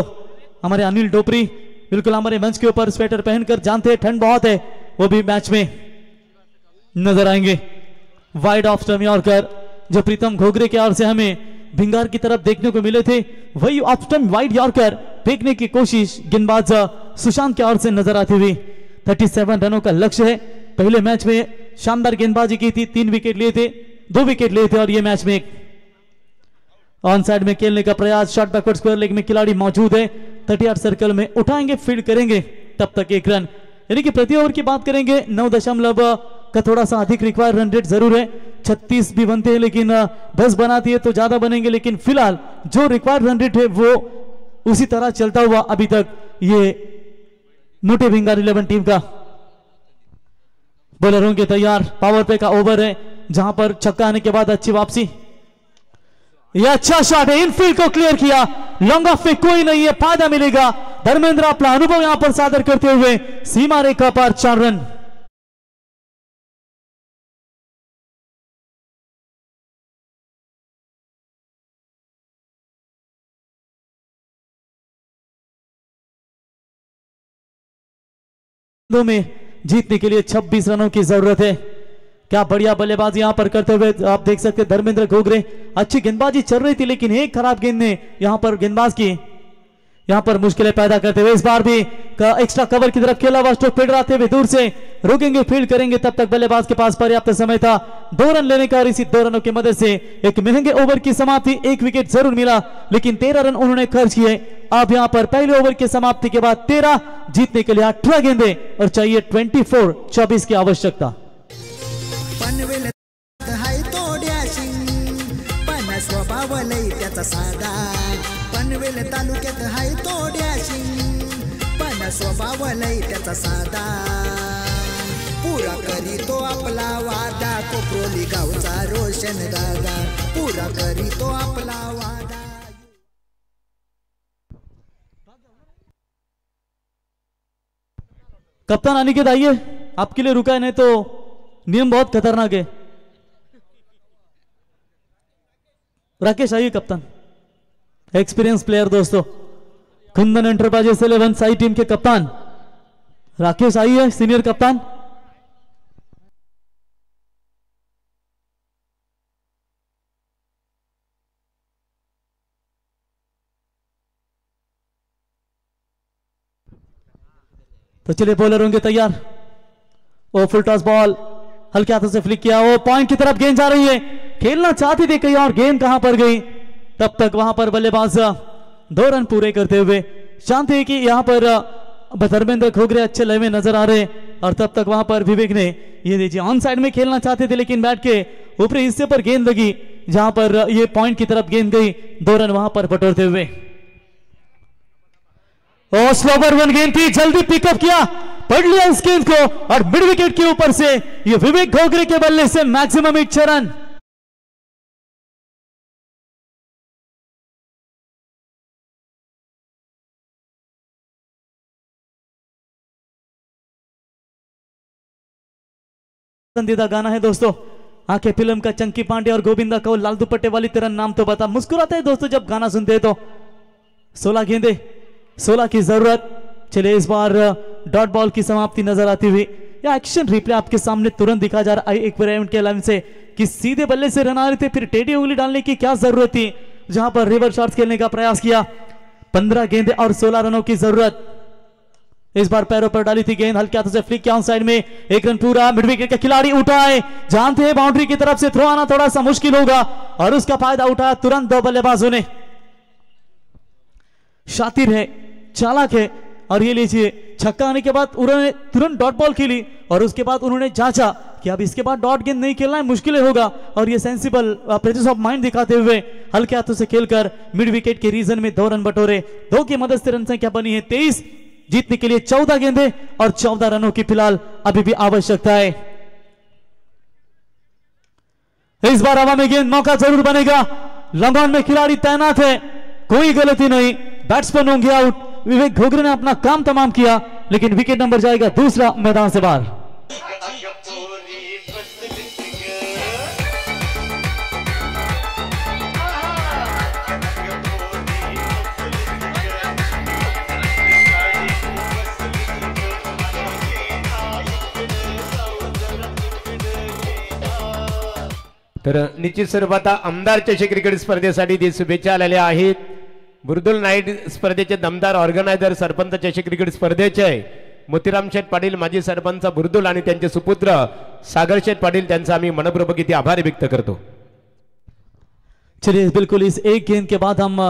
हमारे अनिल डोपरी बिल्कुल हमारे मंच के ऊपर स्वेटर पहनकर जानते हैं ठंड बहुत है, वो भी मैच में नजर आएंगे. वाइड ऑफ स्टंप यॉर्कर जो प्रीतम घोगरे के ओर से हमें भिंगार की तरफ देखने को मिले थे वही ऑफ स्टंप वाइड यॉर्कर फेंकने की कोशिश गेंदबाज सुशांत के ओर से नजर आती हुई. 37 रनों का लक्ष्य है. पहले मैच में शानदार गेंदबाजी की थी, 3 विकेट लिए थे, 2 विकेट लिए थे और ये मैच में ऑन साइड में खेलने का प्रयास. शॉट बैकवर्ड स्क्वायर लेग में खिलाड़ी मौजूद है, 38 सर्कल में उठाएंगे फील्ड करेंगे तब तक 1 रन. यानी कि प्रति ओवर की बात करेंगे 9 दशमलव का थोड़ा सा अधिक रिक्वायर रन रेट जरूर है। 36 भी बनते हैं लेकिन 10 बनाती है तो ज्यादा बनेंगे, लेकिन फिलहाल जो रिक्वायर रन रेट है वो उसी तरह चलता हुआ अभी तक ये मोटे भिंगार 11 टीम का। बॉलर होंगे तैयार, पावर प्ले का ओवर है जहां पर छक्का आने के बाद अच्छी वापसी। यह अच्छा शॉट है, इनफील्ड को क्लियर किया, लॉन्ग ऑफ पे कोई नहीं है, फायदा मिलेगा। धर्मेंद्र अपना अनुभव यहां पर सादर करते हुए सीमा रेखा पर 4 रन। में जीतने के लिए 26 रनों की जरूरत है। क्या बढ़िया बल्लेबाजी यहां पर करते हुए आप देख सकते हैं धर्मेंद्र घोगरे, अच्छी गेंदबाजी चल रही थी लेकिन एक खराब गेंद ने यहां पर गेंदबाज की यहां पर मुश्किलें पैदा करते हुए इस बार भी एक्स्ट्रा कवर की तरफ खेला हुआ स्ट्रोक पेड़ाते हुए दूर से रोकेंगे, फील्ड करेंगे, तब तक बल्लेबाज के पास पर्याप्त समय था 2 रन लेने का। और इसी 2 रनों की मदद से एक महंगे ओवर की समाप्ति, 1 विकेट जरूर मिला लेकिन 13 रन उन्होंने खर्च किए। अब यहां पर पहले ओवर की समाप्ति के बाद 13, जीतने के लिए 18 गेंदे और चाहिए 24 की आवश्यकता। पनवेल हाय तो डॅशिंग पण स्वभाव लई त्याचा साधा, पनवेल तालुक्यात हाय तो डॅशिंग पण स्वभाव लई त्याचा साधा, पुरा करी तो आपला वादा, कोपरोली गावचा रोशन दादा, पुरा करी तो आपला वादा। कप्तान अनिकेत आइए, आपके लिए रुका है, नहीं तो नियम बहुत खतरनाक है। राकेश आइए कप्तान, एक्सपीरियंस प्लेयर दोस्तों, कुंदन एंटरप्राइजेस 11 साई टीम के कप्तान राकेश आइए, सीनियर कप्तान। तो चलिए बॉलर होंगे तैयार, ओ फुल टॉस बॉल हल्के हाथों से फ्लिक किया, वो पॉइंट की तरफ गेंद जा रही है, खेलना चाहती थी कहीं और गेंद कहां पर गई, तब तक वहां पर बल्लेबाज 2 रन पूरे करते हुए शांत है कि यहां पर धर्मेंद्र घोगरे अच्छे लय में नजर आ रहे, और तब तक वहां पर विवेक ने ये देखिए ऑन साइड में खेलना चाहते थे लेकिन बैट के ऊपरी हिस्से पर गेंद लगी जहां पर ये पॉइंट की तरफ गेंद गई, 2 रन वहां पर बटोरते हुए। और स्लोवर 1 गेंद थी, जल्दी पिकअप किया, पढ़ लिया इस गेंद को और मिड विकेट के ऊपर से ये विवेक घोगरे के बल्ले से मैक्सिमम 6 रन। पसंदीदा गाना है दोस्तों, आंखें फिल्म का, चंकी पांडे और गोविंदा कौल, लाल दुपट्टे वाली तेरा नाम तो बता, मुस्कुराते हैं दोस्तों जब गाना सुनते हैं तो। 16 गेंदे 16 की जरूरत। चलिए इस बार डॉट बॉल की समाप्ति नजर आती हुई, या एक्शन रिप्ले आपके सामने तुरंत दिखा जा रहा है एक वेरिएंट के लाइन से कि सीधे बल्ले से रन आ रहे थे, फिर टेढ़ी उंगली डालने की क्या जरूरत थी, जहां पर रिवर्स शॉट्स खेलने का प्रयास किया। 15 गेंदे और 16 रनों की जरूरत। इस बार पैरों पर डाली थी गेंद, हल्के हाथों से फ्लिक किया ऑन साइड में, 1 रन पूरा, मिड विकेट का खिलाड़ी उठा है, जानते हैं बाउंड्री की तरफ से थ्रो आना थोड़ा सा मुश्किल होगा और उसका फायदा उठाया तुरंत 2 बल्लेबाजों ने। शातिर है, चालाक है, और ये लीजिए छक्का आने के बाद उन्होंने तुरंत डॉट बॉल खेली और उसके बाद उन्होंने जांचा कि अब इसके बाद डॉट गेंद नहीं खेलना है, मुश्किल होगा, और ये सेंसिबल प्रेजेंस ऑफ माइंड दिखाते हुए हल्के हाथों से खेलकर मिड विकेट के रीजन में 2 रन बटोरे। 2 की मदद से रन संख्या बनी है 23, जीतने के लिए 14 गेंदे और 14 रनों की फिलहाल अभी भी आवश्यकता है। इस बार हवा में गेंद, मौका जरूर बनेगा, लॉन्ग ऑन में खिलाड़ी तैनात है, कोई गलती नहीं, बैट्समैन होंगे आउट। विवेक घोगरे ने अपना काम तमाम किया लेकिन विकेट नंबर जाएगा दूसरा मैदान से बाहर। तर निश्चित स्वरूपात आमदार चषक क्रिकेट स्पर्धेसाठी ते शुभेच्छा आलेल्या आहेत। बुरदुल नाईट स्पर्धेचे दमदार ऑर्गनायझर सरपंच चषक क्रिकेट स्पर्धेचे मोतीराम शेठ पाटील, माजी सरपंच बुरदुल आणि त्यांचे सुपुत्र सागर शेठ पाटील, त्यांचा आम्ही मनपूर्वक किती आभार व्यक्त करतो। चलिए बिल्कुल इस एक गेंद के बाद हम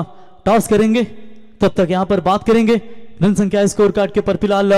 टॉस करेंगे, तब तक यहां पर बात करेंगे रन संख्या स्कोर कार्ड के पर फिलहाल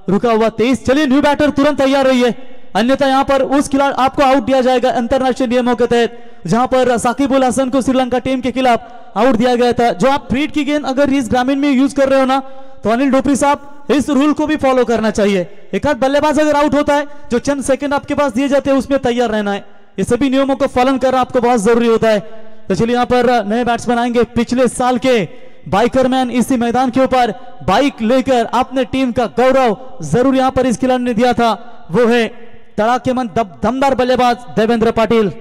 रुका हुआ 23। चलिए न्यू बैटर तुरंत तैयार रहिए, अन्यथा यहाँ पर उस खिलाड़ी आपको आउट दिया जाएगा अंतरराष्ट्रीय नियमों के तहत, जहां पर साकिबुल हसन को श्रीलंका टीम के खिलाफ आउट दिया गया था। जो आप फील्ड की गेंद अगर इस ग्रामीण में यूज कर रहे हो ना, तो अनिल ढोपरी साहब इस रूल को भी फॉलो करना चाहिए। एक आध बल्लेबाज अगर आउट होता है, जो चंद सेकंड आपके पास दिए जाते हैं उसमें तैयार रहना है। ये सभी नियमों को पालन करना आपको बहुत जरूरी होता है। तो चलिए यहाँ पर नए बैट्समैन आएंगे, पिछले साल के बाइकरमैन इसी मैदान के ऊपर बाइक लेकर अपने टीम का गौरव जरूर यहाँ पर इस खिलाड़ी ने दिया था, वो है तड़ाकेमंद दमदार बल्लेबाज देवेंद्र पाटिल।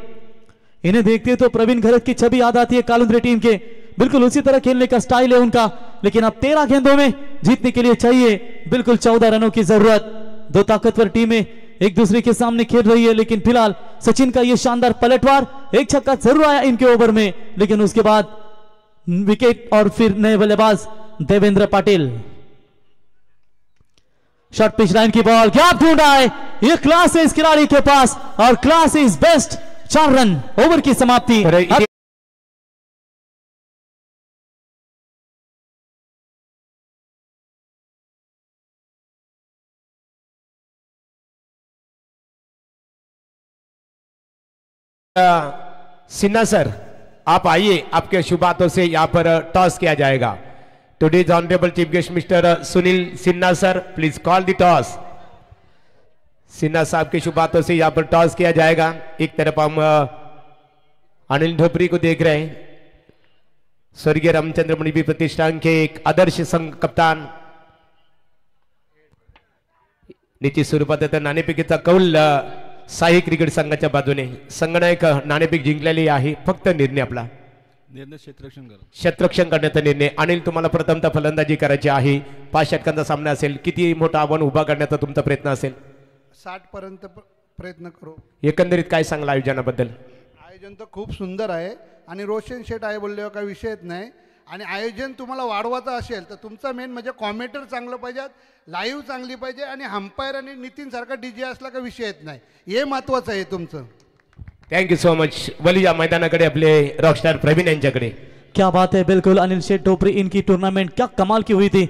इन्हें देखते तो प्रवीण घरत की छवि याद आती है कालुंद्रे टीम के, बिल्कुल उसी तरह खेलने का स्टाइल है उनका। लेकिन अब 13 गेंदों में जीतने के लिए चाहिए बिल्कुल 14 रनों की जरूरत। दो ताकतवर टीमें एक दूसरे के सामने खेल रही है, लेकिन फिलहाल सचिन का यह शानदार पलटवार, एक छक्का जरूर आया इनके ओवर में, लेकिन उसके बाद विकेट और फिर नए बल्लेबाज Devendra Patil. Short pitch line की बॉल, क्या ढूंढा है, ये क्लास है इस खिलाड़ी के पास और class is best. 4 run, over की समाप्ति। सिन्हा सर आप आइए, आपके शुभ हाथों से यहाँ पर टॉस किया जाएगा। Today's honourable chief guest mister Sunil Sinha sir, please call the toss. Sinha साहब के शुभ हाथों से यहाँ पर टॉस किया जाएगा। एक तरफ हम अनिल ढोपरी को देख रहे हैं, स्वर्गीय रामचंद्र मणिबी प्रतिष्ठान के एक आदर्श संघ कप्तान। निश्चित स्वरूपात आता नाणेफेकीचा कौल साई क्रिकेट संघाच्या बाजूने, संघनायक नाणेफेक जिंकलेली आहे, फक्त निर्णय आपला क्षेत्ररक्षण करण्याचा निर्णय। अनिल तुम्हाला प्रथमतः फलंदाजी करायची आहे, 5 षटकांचा सामना असेल, किती मोठा आव्हान उभा करण्याचा तुमचा प्रयत्न असेल? 60 पर्यंत प्रयत्न करू। एकंदरीत काय सांगला आयोजनाबद्दल? आयोजन तर खूप सुंदर आहे आणि रोशन शेट आहे बोलल्यावर काही विषयच नाही। आणि आयोजन तुम्हाला वाढवायचं असेल तर तुमचा मेन म्हणजे कॉमेंटर चांगलं पाहिजे, लाईव्ह चांगली पाहिजे आणि अंपायर आणि नितीन सारखा डीजे असला का विषयच नाही, हे महत्त्वाचं आहे तुमचं। Thank you so much. वलिया मैदानाकडे आपले रॉकस्टार प्रवीण यांच्याकडे। क्या बात है, बिल्कुल अनिल शेठ ढोपरी, इनकी टूर्नामेंट क्या कमाल की हुई थी,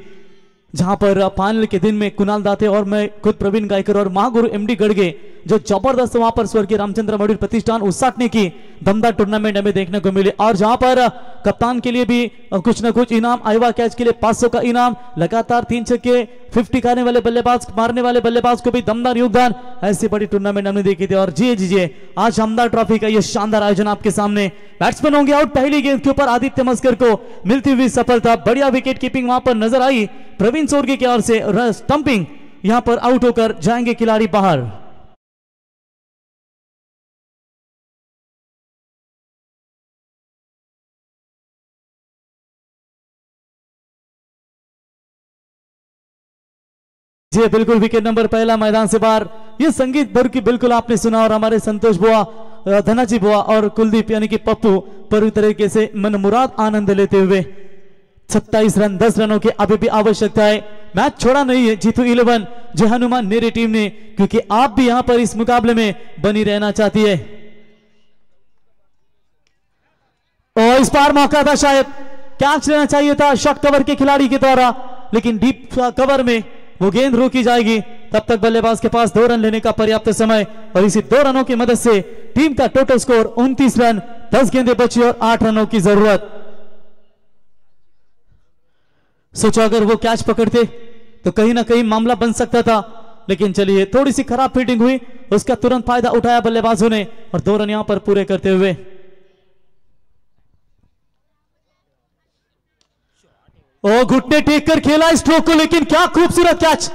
जहां पर फाइनल के दिन में कुणाल दाते और मैं खुद प्रवीण गायकर और महागुरु एमडी गड़गे, जो जबरदस्त वहां पर स्वर्गीय रामचंद्र मणिबी प्रतिष्ठान उसाटने की दमदार टूर्नामेंट हमें देखने को मिली। और जहां पर कप्तान के लिए भी कुछ न कुछ इनाम, आईवा कैच के लिए 500 का इनाम, लगातार 3 छक्के 50 खाने वाले बल्लेबाज, मारने वाले बल्लेबाज को भी दमदार योगदान, ऐसी बड़ी टूर्नामेंट हमने देखी थी। और जी आज हमदार ट्रॉफी का यह शानदार आयोजन आपके सामने। बैट्समैन होंगे आउट पहली गेंद के ऊपर, आदित्य मस्कर को मिलती हुई सफलता, बढ़िया विकेट कीपिंग वहां पर नजर आई प्रवीण सोरगे की ओर से। स्टंपिंग यहां पर आउट होकर जाएंगे खिलाड़ी बाहर। जी बिल्कुल, विकेट नंबर पहला मैदान से बाहर। ये संगीत भर की बिल्कुल आपने सुना, और हमारे संतोष बुआ, धनाजी बुआ और कुलदीप यानी कि पप्पू पूरी तरीके से मनमुराद आनंद लेते हुए 27 रन 10 रनों की अभी भी आवश्यकता है। मैच छोड़ा नहीं है जीतू 11 जो हनुमान मेरी टीम ने, क्योंकि आप भी यहां पर इस मुकाबले में बनी रहना चाहती है। और इस बार मौका था, शायद कैच लेना चाहिए था शॉर्ट कवर के खिलाड़ी के द्वारा, लेकिन डीप कवर में वो गेंद रोकी जाएगी। तब तक बल्लेबाज के पास 2 रन लेने का पर्याप्त समय, और इसी 2 रनों की मदद से टीम का टोटल स्कोर 29 रन, 10 गेंदें बची और 8 रनों की जरूरत। सोचो अगर वो कैच पकड़ते तो कहीं ना कहीं मामला बन सकता था, लेकिन चलिए थोड़ी सी खराब फील्डिंग हुई, उसका तुरंत फायदा उठाया बल्लेबाजों ने और 2 रन यहां पर पूरे करते हुए। ओ घुटने टेक कर खेला स्ट्रोक को, लेकिन क्या खूबसूरत कैच,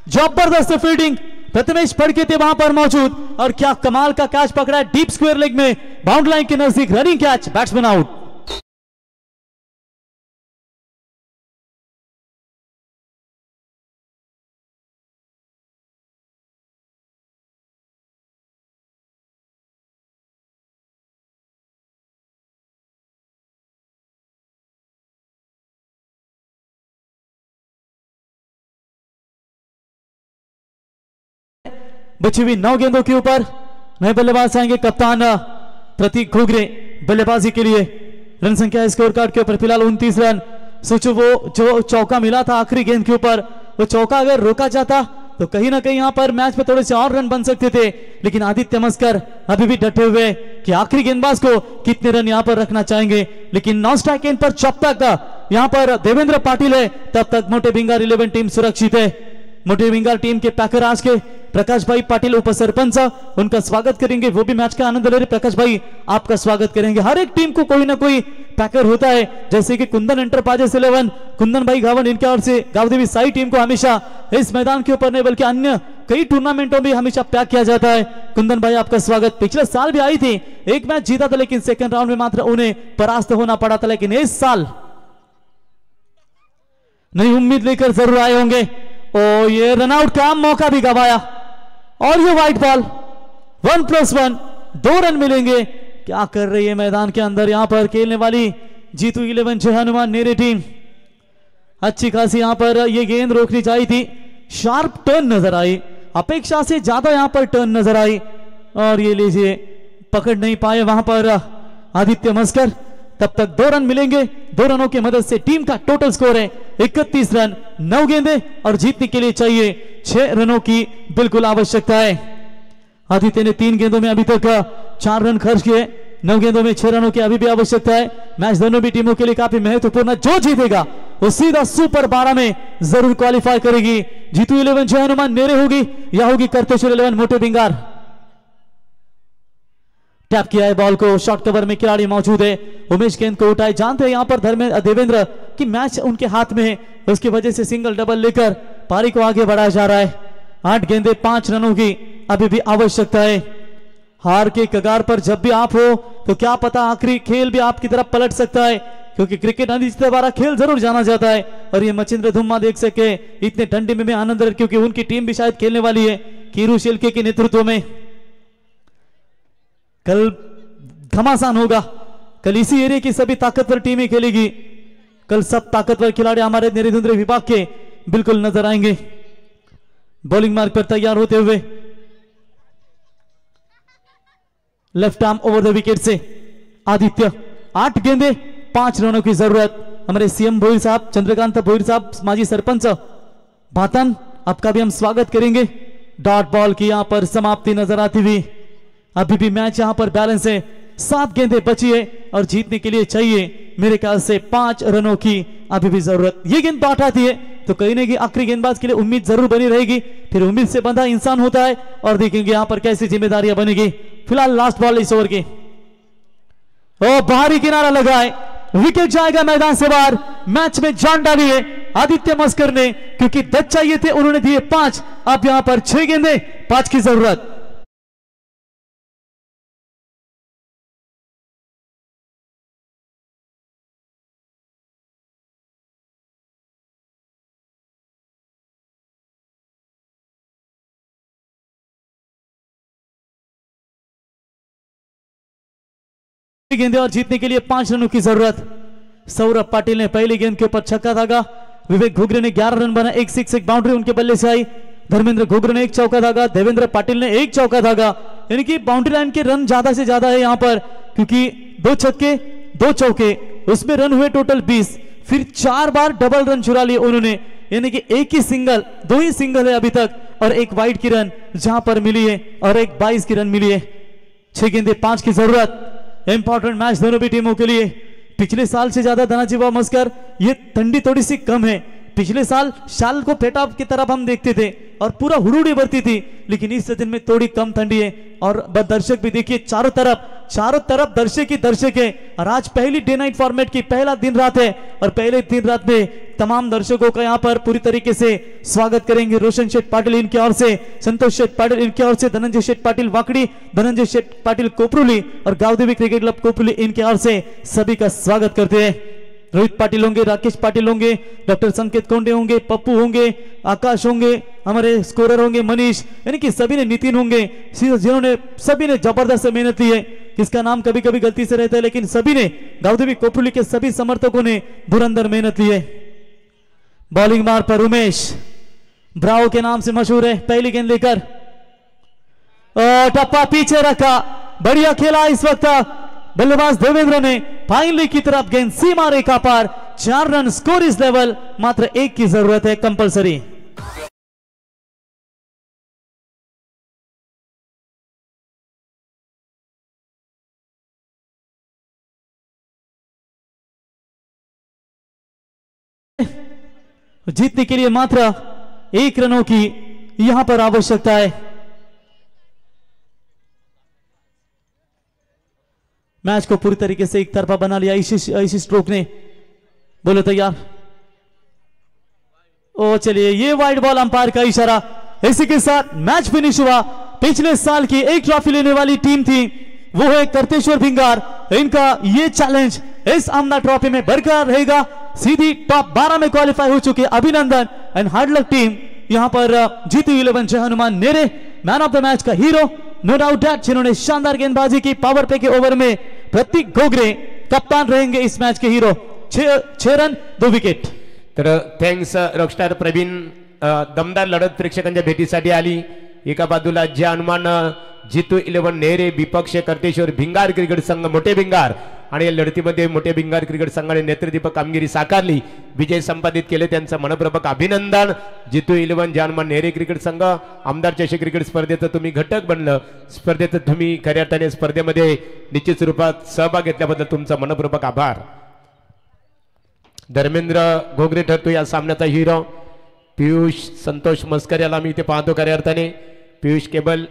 जबरदस्त फील्डिंग, प्रथमेश फड़के थे वहां पर मौजूद, और क्या कमाल का कैच पकड़ा है डीप स्क्वायर लेग में, बाउंड्री लाइन के नजदीक, रनिंग कैच, बैट्समैन आउट। बची हुई 9 गेंदों के ऊपर नए बल्लेबाज आएंगे, कप्तान प्रतीक घुघरे बल्लेबाजी के लिए। रन संख्या स्कोर कार्ड के ऊपर फिलहाल 29 रन। सोचो वो जो चौका मिला था आखिरी गेंद के ऊपर, वो चौका अगर रोका जाता तो कहीं ना कहीं यहाँ पर मैच में थोड़े से और रन बन सकते थे, लेकिन आदित्य मस्कर अभी भी डटे हुए कि आखिरी गेंदबाज को कितने रन यहाँ पर रखना चाहेंगे। लेकिन नॉन स्ट्राइक एंड पर जब तक यहाँ पर देवेंद्र पाटिल है तब तक मोटे भिंगार 11 टीम सुरक्षित है। मोटे भिंगार टीम के पैकर आज के प्रकाश भाई पाटिल उप सरपंच उनका स्वागत करेंगे, वो भी मैच का आनंद ले रहे। प्रकाश भाई आपका स्वागत करेंगे। हर एक टीम को कोई ना कोई पैकर होता है, जैसे कि कुंदन एंटरप्राइजेस 11 कुंदन भाई गावन, इनके ओर से गावदेवी साई टीम को हमेशा इस मैदान के ऊपर नहीं बल्कि अन्य कई टूर्नामेंटों में हमेशा पैक किया जाता है। कुंदन भाई आपका स्वागत। पिछले साल भी आई थी, एक मैच जीता था लेकिन सेकंड राउंड में मात्र उन्हें परास्त होना पड़ा था, लेकिन इस साल नई उम्मीद लेकर जरूर आए होंगे। ओ ये रनआउट का मौका भी गवाया और ये व्हाइट बॉल 1+1 2 रन मिलेंगे। क्या कर रही है मैदान के अंदर यहाँ पर खेलने वाली जीतू 11 जय हनुमान नेरे टीम। अच्छी खासी यहाँ पर ये गेंद रोकनी चाहिए थी, शार्प टर्न नजर आई, अपेक्षा से ज्यादा यहाँ पर टर्न नजर आई और ये लीजिए पकड़ नहीं पाए वहां पर आदित्य मस्कर। तब तक 2 रन मिलेंगे, 2 रनों की मदद से टीम का टोटल स्कोर है 31 रन, 9 गेंदे और जीतने के लिए चाहिए 6 रनों की बिल्कुल आवश्यकता है। आदित्य ने 3 गेंदों में अभी तक 4 रन खर्च किए, 9 गेंदों में 6 रनों की अभी भी आवश्यकता है। मैच दोनों भी टीमों के लिए काफी महत्वपूर्ण, जो जीतेगा वो सीधा सुपर 12 में जरूर क्वालिफाई करेगी। जीतू 11 जय हनुमान नेरे होगी या होगी करतेश्वर 11 मोटे भिंगार। टैप किया है बॉल को, शॉर्ट कवर में खिलाड़ी मौजूद है, उमेश गेंद को उठाए, जानते हैं यहां पर देवेंद्र की मैच उनके हाथ में है, उसकी वजह से सिंगल डबल लेकर पारी को आगे बढ़ाया जा रहा है। 8 गेंदे 5 रनों की अभी भी आवश्यकता है। हार के कगार पर जब भी आप हो तो क्या पता आखिरी खेल भी आपकी तरफ पलट सकता है, क्योंकि क्रिकेट अनिश्चित वाला खेल जरूर जाना जाता है। और ये मचिंद्र धुम्मा देख सके इतने ठंडी में आनंद रहे, क्योंकि उनकी टीम भी शायद खेलने वाली है कीरू शेल्के के नेतृत्व में। कल घमासान होगा, कल इसी एरिया की सभी ताकतवर टीमें खेलेगी। कल सब ताकतवर खिलाड़ी हमारे निरिधुंद्रे विभाग के बिल्कुल नजर आएंगे। बॉलिंग मार्ग पर तैयार होते हुए left arm over the wicket से आदित्य। 8 गेंदे 5 रनों की जरूरत। हमारे सीएम भोईर साहब, चंद्रकांत भोईर साहब, माजी सरपंच भातन, आपका भी हम स्वागत करेंगे। डॉट बॉल की यहां पर समाप्ति नजर आती हुई। अभी भी मैच यहां पर बैलेंस है, 7 गेंदें बची है और जीतने के लिए चाहिए मेरे ख्याल से 5 रनों की अभी भी जरूरत। ये गेंद बात आती है तो कहीं ना कहीं आखिरी गेंदबाज के लिए उम्मीद जरूर बनी रहेगी, फिर उम्मीद से बंधा इंसान होता है और देखेंगे यहां पर कैसी जिम्मेदारियां बनेगी। फिलहाल लास्ट बॉल इस ओवर की, ओ बाहरी किनारा लगाए, विकेट जाएगा मैदान से बाहर। मैच में जान डाली है आदित्य मस्कर ने, क्योंकि 10 चाहिए थे, उन्होंने दिए 5। अब यहां पर 6 गेंदे 5 की जरूरत। गेंदे और जीतने के लिए 5 रनों की जरूरत। सौरभ पाटिल ने पहली गेंद के ऊपर छक्का दागा, विवेक घुघरे ने 11 रन बना, 1 6 1 बाउंड्री उनके बल्ले से आई। धर्मेंद्र घुघरे ने 1 चौका दागा, देवेंद्र पाटिल ने 1 चौका दागा, यानी कि बाउंड्री लाइन के रन ज्यादा से ज्यादा है यहां पर, क्योंकि 2 छक्के 2 चौके, उसमें रन हुए टोटल 20, फिर 4 बार डबल रन चुरा लिए उन्होंने, यानी कि 1 ही सिंगल, 2 ही सिंगल है अभी तक, और 1 वाइड की रन जहां पर मिली है और 1 22 की रन मिली है। 6 गेंदे 5 की जरूरत। इंपॉर्टेंट मैच दोनों भी टीमों के लिए। पिछले साल से ज्यादा धनाजीवा मस्कर ये ठंडी थोड़ी सी कम है। पिछले साल शाल को फेटा की तरफ हम देखते थे और पूरा हुड़ुड़ी बढ़ती थी, लेकिन इस दिन में थोड़ी कम ठंडी है और दर्शक भी देखिए चारों तरफ दर्शक ही दर्शक है। और आज पहली डे नाइट फॉर्मेट की पहला दिन रात है और पहले दिन रात में तमाम दर्शकों का यहाँ पर पूरी तरीके से स्वागत करेंगे। रोशन शेठ पाटिल इनकी ओर से, संतोष शेठ पाटिल इनकी ओर से, धनंजय शेठ पाटिल वाकड़ी, धनंजय शेठ पाटिल कोपरुली और गावदेवी क्रिकेट क्लब कोपरुली इनके ओर से सभी का स्वागत करते हैं। रोहित पाटिल होंगे, राकेश पाटिल होंगे, डॉक्टर संकेत कोंडे होंगे, पप्पू होंगे, आकाश होंगे, हमारे स्कोरर होंगे मनीष, यानी कि सभी ने, नितिन होंगे, जिन्होंने सभी ने जबरदस्त मेहनत की है। किसका नाम कभी कभी गलती से रहता है, लेकिन सभी ने, गावदेवी कोपरुली के सभी समर्थकों ने धुरंधर मेहनत की है। बॉलिंग मार पर उमेश, ब्रावो के नाम से मशहूर है, पहली गेंद लेकर टप्पा पीछे रखा, बढ़िया खेला इस वक्त बल्लेबाज देवेंद्र ने, फाइनली की तरफ गेंद सीमा रेखा पार। 4 रन स्कोर इस लेवल, मात्र 1 की जरूरत है कंपलसरी। जीतने के लिए मात्र 1 रनों की यहां पर आवश्यकता है। मैच को पूरी तरीके से एक तरफा बना लिया इसी स्ट्रोक ने। बोलो तैयार। ओ चलिए, ये वाइड बॉल, अंपायर का इशारा। इसी के साथ मैच फिनिश हुआ। पिछले साल की एक ट्रॉफी लेने वाली टीम थी, वो है करतेश्वर भिंगार। इनका ये चैलेंज इस आमना ट्रॉफी में बरकरार रहेगा। सीधी टॉप 12 में क्वालिफाई हो चुके अभिनंदन एंड हार्ड लक टीम। यहां पर जीती 11 Jai Hanuman Nere man of the match का हीरो, नो डाउट दैट, जिन्होंने शानदार गेंदबाजी की। पावर प्ले के ओवर में प्रतीक घोगरे कप्तान रहेंगे इस मैच के हीरो। 6 run 2 wicket. तर थँक्स रॉकस्टार प्रवीण। दमदार लढत प्रेक्षकांच्या भेटीसाठी आली। एका बाजूला जय हनुमान जितू 11 नेरे विपक्ष करतेश्वर भिंगार क्रिकेट संघ मोठे भिंगार, आणि या लढतीमध्ये मोठे भिंगार क्रिकेट संघाने नेत्रदीपक कामगिरी साकारली, विजय संपादित केले, त्यांचं मनपूर्वक अभिनंदन। जितू 11 जय हनुमान नेरे क्रिकेट संघ आमदार चषक क्रिकेट स्पर्धेचं तुम्ही घटक बनलं, स्पर्धेत तुम्ही खऱ्या अर्थाने स्पर्धेमध्ये निश्चित स्वरूपात सहभाग घेतल्याबद्दल तुमचं मनपूर्वक आभार। धर्मेंद्र घोगरे ठरतो या सामन्याचा हिरो। पियुष संतोष मस्कर याला मी इथे पाहतो खऱ्या अर्थाने। पियुष केबल,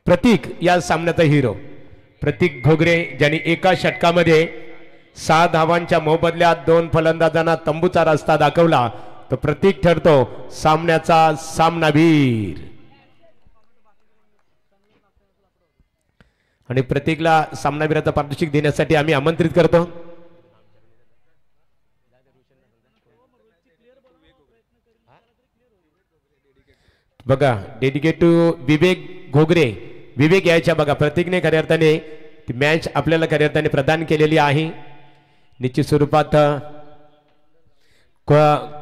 प्रतीक या सामन्याचा हिरो प्रतीक घोगरे, ज्यांनी एका षटकामध्ये 6 धावांच्या मोबदल्यात 2 फलंदाजांना तंबूचा रस्ता दाखवला, तो प्रतीक ठरतो सामन्याचा सामनावीर। आणि प्रतीकला सामनावीराचा पारितोषिक देण्यासाठी आम्ही आमंत्रित करतो। बघा, डेडिकेट टू विवेक घोगरे, विवेक यायच्या बघा। प्रतीकने खऱ्या अर्थाने ती मॅच आपल्याला खऱ्या अर्थाने प्रदान केलेली आहे। निश्चित स्वरूपात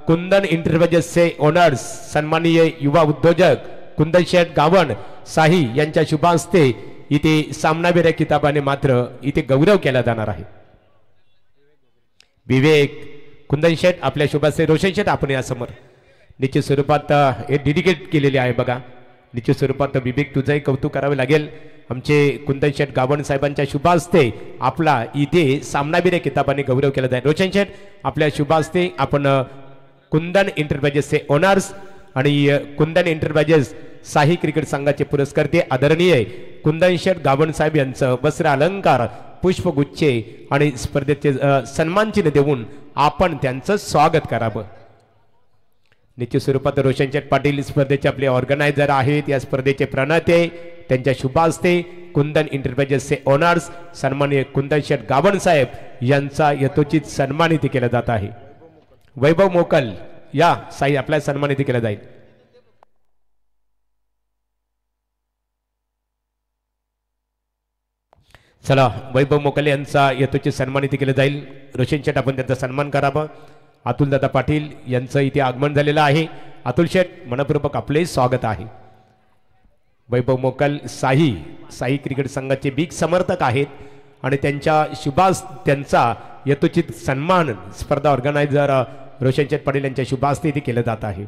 कुंदन इंटरप्राइजेसचे ओनर्स सन्माननीय युवा उद्योजक कुंदन शेठ गावण साही यांच्या शुभ हस्ते इथे सामनावीर या किताबाने मात्र इथे गौरव केला जाणार आहे। विवेक कुंदन शेठ आपल्या शुभ हस्ते, रोशन शेठ आपण या समोर निश्चित स्वरूपात हे डेडिकेट केलेले आहे बघा। निश्चित स्वरूपात विवेक तुझंही कौतुक करावे लागेल। आमचे कुंदन शेठ गावण साहेबांच्या शुभ हस्ते आपला इथे सामनावीर किताबाने गौरव केला जाईल। रोशन शेठ आपल्या शुभ हस्ते आपण कुंदन इंटरप्राइजेसचे ओनर्स आणि कुंदन इंटरप्राइजेस साही क्रिकेट संघाचे पुरस्कर्ते आदरणीय कुंदन शेठ गावण साहेब यांचं वस्त्र अलंकार, पुष्पगुच्छे आणि स्पर्धेचे सन्मानचिन्ह देऊन आपण त्यांचं स्वागत करावं। निश्चित स्वरूपात रोशनचंद पाटील स्पर्धेचे आपले ऑर्गनायझर आहेत। या स्पर्धेचे प्रणेते, त्यांच्या शुभ हस्ते कुंदन इंटरप्राइजेसचे ओनर्स सन्माननीय कुंदन शेठ गावण साहेब यांचा यथोचित सन्मानित केला जात आहे। वैभव मोकल या साई आपल्या सन्मानित केला जाईल। चला, वैभव मोकल यांचा यथोचित सन्मानित केलं जाईल। रोशन शेठ आपण त्यांचा सन्मान करावा। अतुल दादा पाटील यांचं इथे आगमन झालेलं आहे। अतुल शेठ मनपूर्वक आपले स्वागत आहे। वैभव मोकल साई क्रिकेट संघाचे बिग समर्थक आहेत आणि त्यांच्या शुभास त्यांचा यथोचित सन्मान स्पर्धा ऑर्गनायझर रोशन शेठ पाटील यांच्या शुभास्ते इथे केला जात आहे।